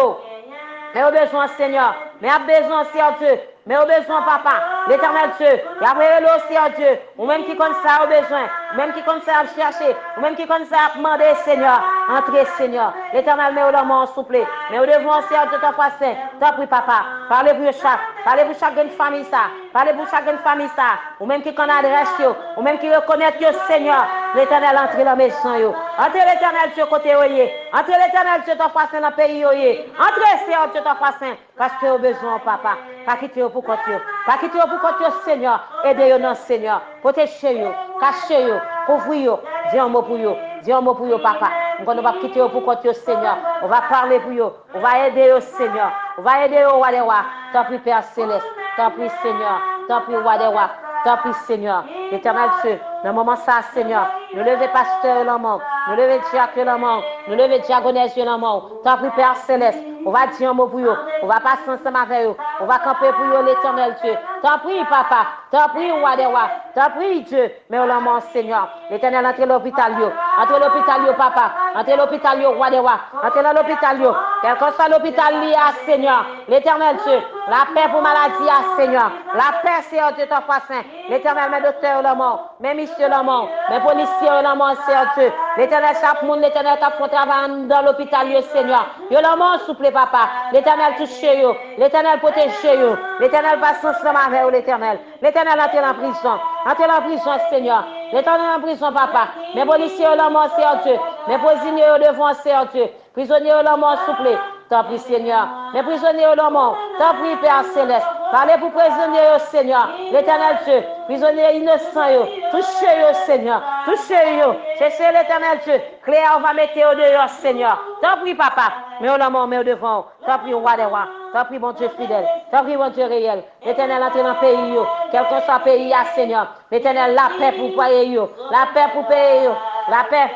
[SPEAKER 1] Mais au besoin, Seigneur. Mais à besoin, Seigneur Dieu. Mais au besoin, papa. L'éternel Dieu. Et après le Seigneur Dieu. Ou même qui compte ça au besoin. Ou même qui compte ça à chercher. Ou même qui compte ça à demander, Seigneur. Entrez, Seigneur. L'éternel met au nom souple. Mais au devant, Seigneur Dieu, t'en passé. T'en prie, papa. Parlez pour chaque. Parlez pour chaque famille, ça. Parlez pour chaque famille, ça. Ou même qui connaît adresse, ou même qui reconnaît que Seigneur. L'éternel entre la maison, yo. Entrez l'éternel Dieu côté, oye. Entrez l'éternel Dieu, t'en passé dans le pays, oye. Entrez, Seigneur Dieu, t'en passé. Parce que au besoin, papa. Pas quitter pour côté. Pas quitter pour côté, Seigneur. Aidez-nous, non, Seigneur. Protégez-nous. Cachez-nous. Couvrez-nous. Dis un mot pour vous. Dis un mot pour vous, papa. On ne va pas quitter pour côté, Seigneur. On va parler pour vous. On va aider au Seigneur. On va aider au roi des rois. Tant pis, Père Céleste. Tant pis, Seigneur. Tant pis, roi des rois. Tant pis, Seigneur. L'éternel Dieu. Dans le moment ça, Seigneur. Nous levez pasteur le monde. Nous levez diacre le monde. Nous levez diagonesse le monde. Tant pis, Père Céleste. On va dire un mot pour vous. On va passer ensemble avec vous. On va camper pour vous, l'éternel Dieu. T'en prie, papa. T'en prie, roi des rois. T'en prie, Dieu. Mais au nom, Seigneur. L'éternel, entre l'hôpital, entre l'hôpital, papa. Entre l'hôpital, roi des rois. Entre l'hôpital, quel que soit l'hôpital lié à Seigneur. L'éternel Dieu. La paix pour maladie à Seigneur. La paix, Seigneur Dieu, t'en fasse. L'éternel, mes docteurs, le monde. Mes messieurs, le monde. Mes policiers, le monde, Seigneur Dieu. L'éternel, chaque monde, l'éternel, qui font travail dans l'hôpital, Seigneur. Yo, le monde, souple, papa. L'éternel touche yo. L'éternel protège yo. L'éternel passe ensemble avec l'éternel. L'éternel entre en prison. Entre en prison, Seigneur. L'éternel en prison, papa. Mes policiers au mort, Seigneur Dieu. Mes prisonniers au devant, Seigneur Dieu. Prisonniers au mort, souple. T'en prie, Seigneur. Mes prisonniers au mort. T'en prie, Père Céleste. Parlez pour prisonniers, Seigneur. L'éternel Dieu. Prisonniers innocents, touchez-eux, Seigneur. Touchez-eux. Cherchez l'éternel Dieu. Claire, on va mettre au dehors, Seigneur. T'en prie, papa. Mais au mort, mais au devant. T'en prie, roi des rois. T'en prie, bon Dieu fidèle. T'en prie, bon Dieu réel. L'éternel entre dans le pays, quel que soit le pays, Seigneur. L'éternel, la paix pour payer, la paix pour payer, la paix.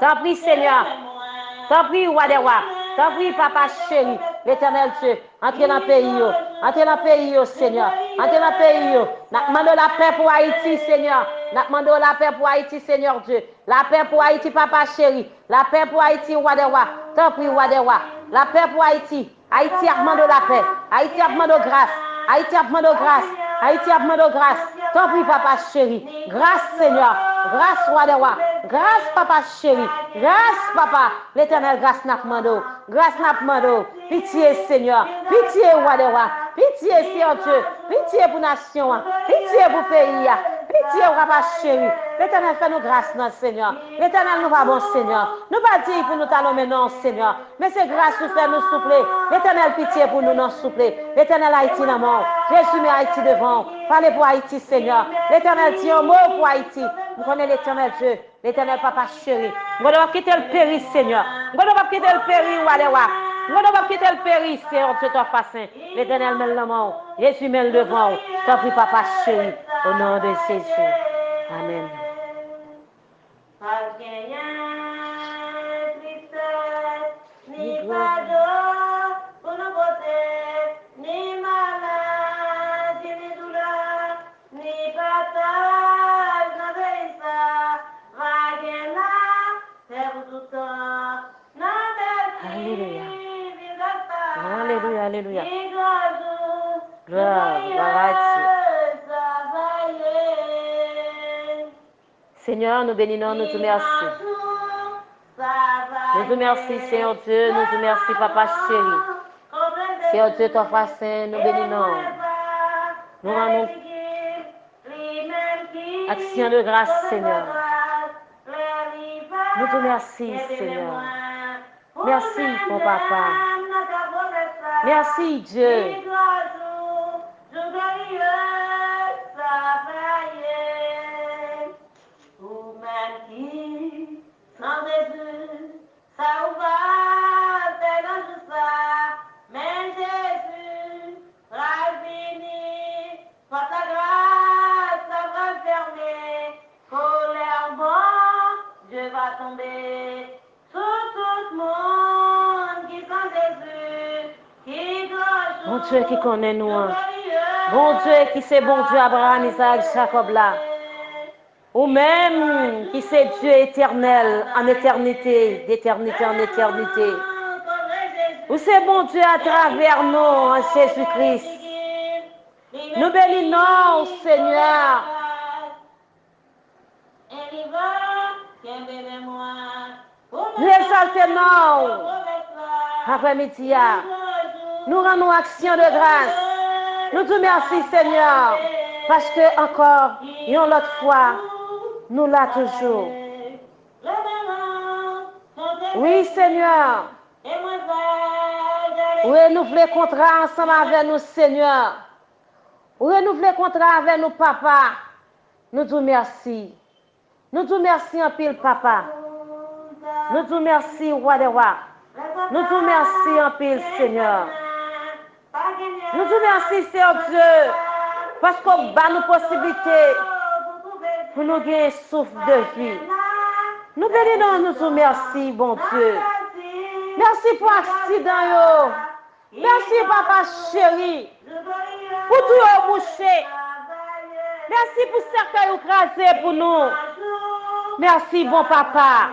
[SPEAKER 1] T'en prie, Seigneur. T'en prie, roi des rois. T'en prie, papa chéri. L'éternel Dieu, entrez dans le pays, entrez dans le pays, Seigneur. Entrez dans le pays. Nous demandons la paix pour Haïti, Seigneur. Nous demandons la paix pour Haïti, Seigneur Dieu. La paix pour Haïti, papa chéri. La paix pour Haïti, roi des rois. T'en prie, roi des rois. La paix pour Haïti. Haïti a demandé la paix. Haïti a demandé grâce. Haïti a demandé grâce. Haïti a demandé grâce. T'en prie, papa chéri. Grâce, Seigneur. Grâce, roi des rois. Grâce, papa chéri. Grâce, papa. L'éternel, grâce n'a demandé. Grâce n'a demandé. Pitié, Seigneur. Pitié, roi des rois. Pitié, Seigneur Dieu. Pitié pour la nation. Pitié pour le pays. Pitié, papa chéri. L'éternel fait nous grâce, non, Seigneur. L'éternel nous va bon, Seigneur. Nous pas dire pour nous talonner, non, Seigneur. Mais c'est grâce nous fait nous souffler. L'éternel pitié pour nous, non, souffler. L'éternel Haïti, non, mort. Jésus met Haïti devant. Parlez pour Haïti, Seigneur. L'éternel dit un mot pour Haïti. Nous connaissons l'éternel Dieu. L'éternel papa chéri. Nous devons quitter le péri, Seigneur. Nous devons quitter le péri, Wadewa. Nous devons quitter le péri, Seigneur Dieu, toi, facin. L'éternel met le mort. Jésus met le devant. T'en prie, papa chéri. Au nom de Jésus. Amen.
[SPEAKER 2] Ni fardeau pour nos beautés, ni maladie, ni douleur, ni bataille, n'obéissant, vaguena, c'est pour tout temps.
[SPEAKER 1] Alléluia. Alléluia, alléluia.
[SPEAKER 2] Gloire,
[SPEAKER 1] gloire à Dieu. Seigneur, nous bénissons, nous te remercions. Nous te remercions, Seigneur Dieu, nous te remercions, papa chéri. Seigneur Dieu, ton frère saint, nous bénissons. Nous rendons action de grâce, Seigneur. Nous te remercions, Seigneur. Merci, mon papa. Merci, Dieu.
[SPEAKER 2] Sans Jésus, ça ou va, c'est dans tout ça. Mais Jésus, fini, par ta grâce, ça va fermer. Colère bon, Dieu va tomber sur tout le monde qui sans Jésus, qui doit
[SPEAKER 1] Bon Dieu qui connaît nous. Bon Dieu qui c'est bon Dieu Abraham, Isaac, Jacob là. Ou même qui c'est Dieu éternel en éternité, d'éternité en éternité. Ou c'est bon Dieu à travers nous en Jésus-Christ. Nous bénissons, Seigneur. Nous exaltons après-midi. Nous rendons action de grâce. Nous te remercions, Seigneur, parce que encore, une autre fois, nous l'a toujours. Oui, Seigneur. Renouveler contrat ensemble avec nous, Seigneur. Renouveler contrat avec nous, papa. Nous te remercions. Nous te remercions en pile, papa. Nous te remercions, roi des rois. Nous te remercions en pile, Seigneur. Nous te remercions, Seigneur Dieu, parce qu'on bat nos possibilités pour nous gagner souffle de vie. Nous bénissons, nous te remercions, bon Dieu. Merci pour l'accident. Merci, papa chéri, pour tout au boucher. Merci pour ce cercueil écrasé pour nous. Merci, bon papa.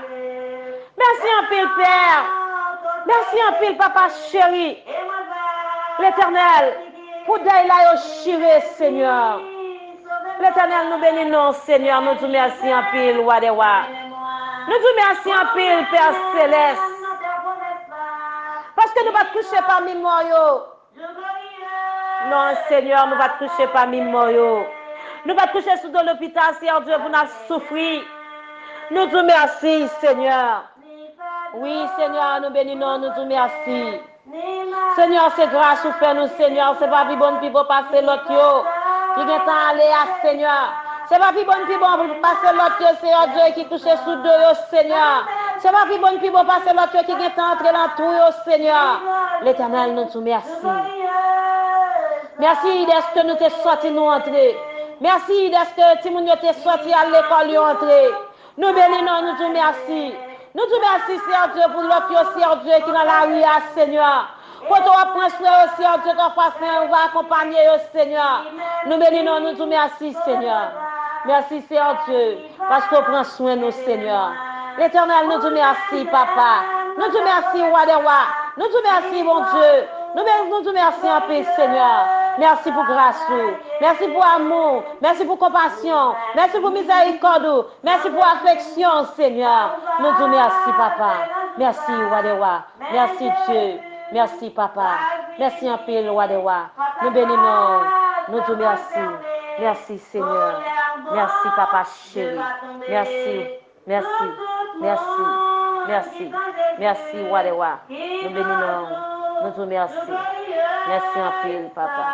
[SPEAKER 1] Merci en pile, Père. Merci en pile, papa chéri. L'Éternel, pour d'ailleurs chiré, Seigneur. L'Éternel, nous bénissons, Seigneur. Nous te remercions en pile, roi des rois. Nous te remercions en pile, Père céleste. Parce que nous ne va toucher parmi moi. Non, Seigneur, nous ne va toucher parmi moi. Nous pas coucher sous de l'hôpital, Seigneur Dieu, pour nous souffrir. Nous te merci, Seigneur. Oui, Seigneur, nous bénissons, nous te merci. Seigneur, c'est grâce ou fait nous, Seigneur. C'est pas plus bon pour passer l'autre, qui est temps aller à Seigneur. C'est pas plus bon pour passer l'autre, Seigneur Dieu, qui touche sous deux, Seigneur. C'est pas plus bon pour passer l'autre, qui est entré dans tout, Seigneur. L'Éternel, nous te merci. Merci d'être que nous t'es sorti, nous entrer. Merci d'être que Timoun t'es sorti à l'école, entrer. Nous bénissons, nous te merci. Nous te merci, Seigneur Dieu, pour l'autre, Seigneur Dieu, qui est dans la rue, Seigneur. Pour toi, prendre soin, Seigneur Dieu, ton face, on va accompagner, Seigneur. Nous bénissons, nous te merci, Seigneur. Merci, Seigneur Dieu, parce qu'on prend soin de nous, Seigneur. L'Éternel, nous te merci, Papa. Nous te merci, Roi des Rois. Nous te merci, mon Dieu. Nous te merci en paix, Seigneur. Merci pour grâce. Merci pour amour. Merci pour compassion. Merci pour miséricorde. Merci pour affection, Seigneur. Nous te merci, Papa. Merci, Roi des Rois. Merci, Dieu. Merci, Papa. Merci en paix, Roi des Rois. Nous bénissons. Nous te merci. Merci, Seigneur. Merci, Papa chéri. Merci. Merci. Merci. Merci. Merci, Roi des Rois. Nous bénissons. Nous te merci. Merci en paix, Papa.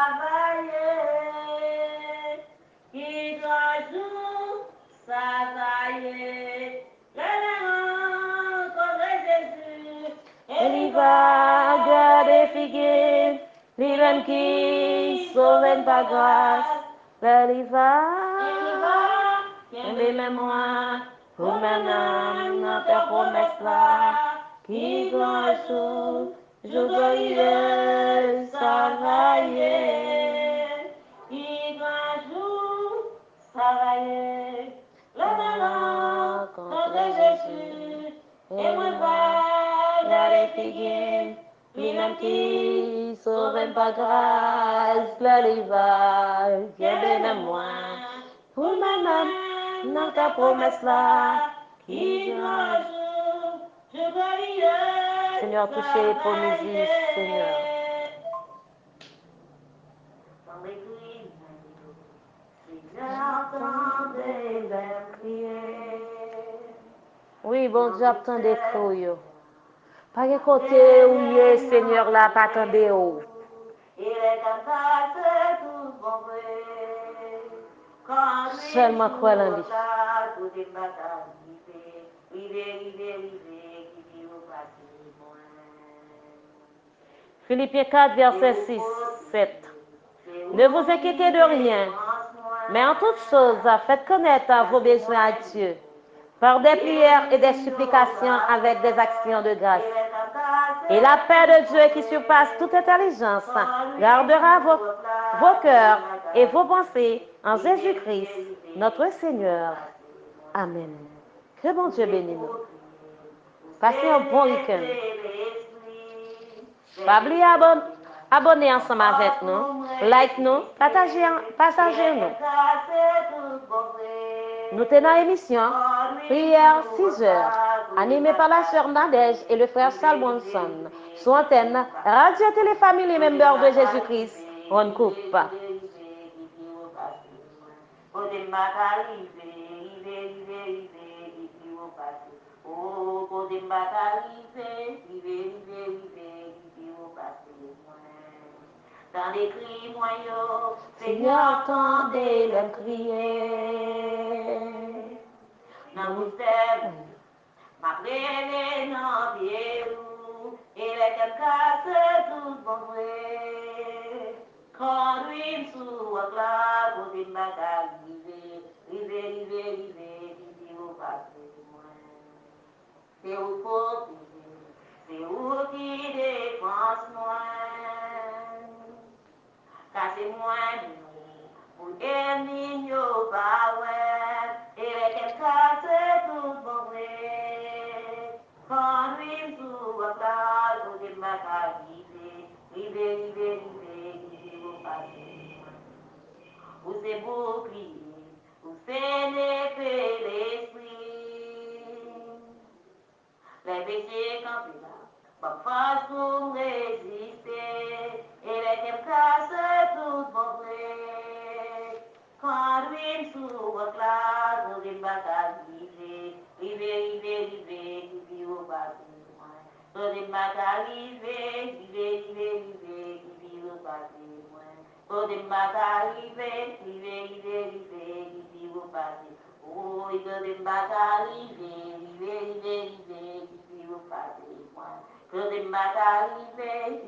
[SPEAKER 1] Il va garder figuer, l'île qui sauve par grâce. Il va, et même moi, pour maintenant, notre promesse là, qui doit jour, jour glorieux, travailler, qui doit jour, travailler, le contre Jésus, et moi, garder figuer, lui-même qui sauve par grâce, il va, et même moi, pour maintenant, notre promesse là, qui doit jour, jour glorieux, Seigneur, touchez pour musique, Seigneur. Dans l'église, j'entendais les prier. Oui, bon Dieu, attendez que pas de côté où il est, Seigneur, là, pas attendez où. Il est comme ça, c'est tout bon vrai. Seulement quoi l'envie. Philippiens 4, verset 6, 7. Ne vous inquiétez de rien, mais en toutes choses, faites connaître vos besoins à Dieu, par des prières et des supplications avec des actions de grâce. Et la paix de Dieu qui surpasse toute intelligence gardera vos cœurs et vos pensées en Jésus-Christ, notre Seigneur. Amen. Que bon Dieu bénisse nous. Passez un bon week-end. Pas oublier abonner ensemble avec nous, like nous, partagez nous. Nous tenons l'émission Prière 6 heures, animée par la sœur Nadège et le frère Salmonson, sous antenne Radio Téléfamille Member de Jésus-Christ, on coupe. Dans les cris moyens, Seigneur, entendez le crier. Dans nos terres, ma plaine dans Pierrou, et les casse tout bon vrai. Conduis sous la classe, pour des bagages, river, au passé. C'est où faut, c'est où qui dépense moi. Cassez-moi, pour des mignons, pas ouais, et les casse tout bon vrai. Conduis sous la classe, pour des bagages, river, au passé. Où c'est bouclier, où c'est l'épée, l'esprit. Les péchés campés là, pas force pour résister, et les casse tout bon vrai. Conduis
[SPEAKER 2] sou votre là, nous des bagages rivé, qui vit au patrimoine. Nous des bagages rivé, qui vit au patrimoine. Nous des bagages rivé, qui vit au patrimoine. Oh, il y a des bagages rivé, qui vit au patrimoine. Que des bagages rivé,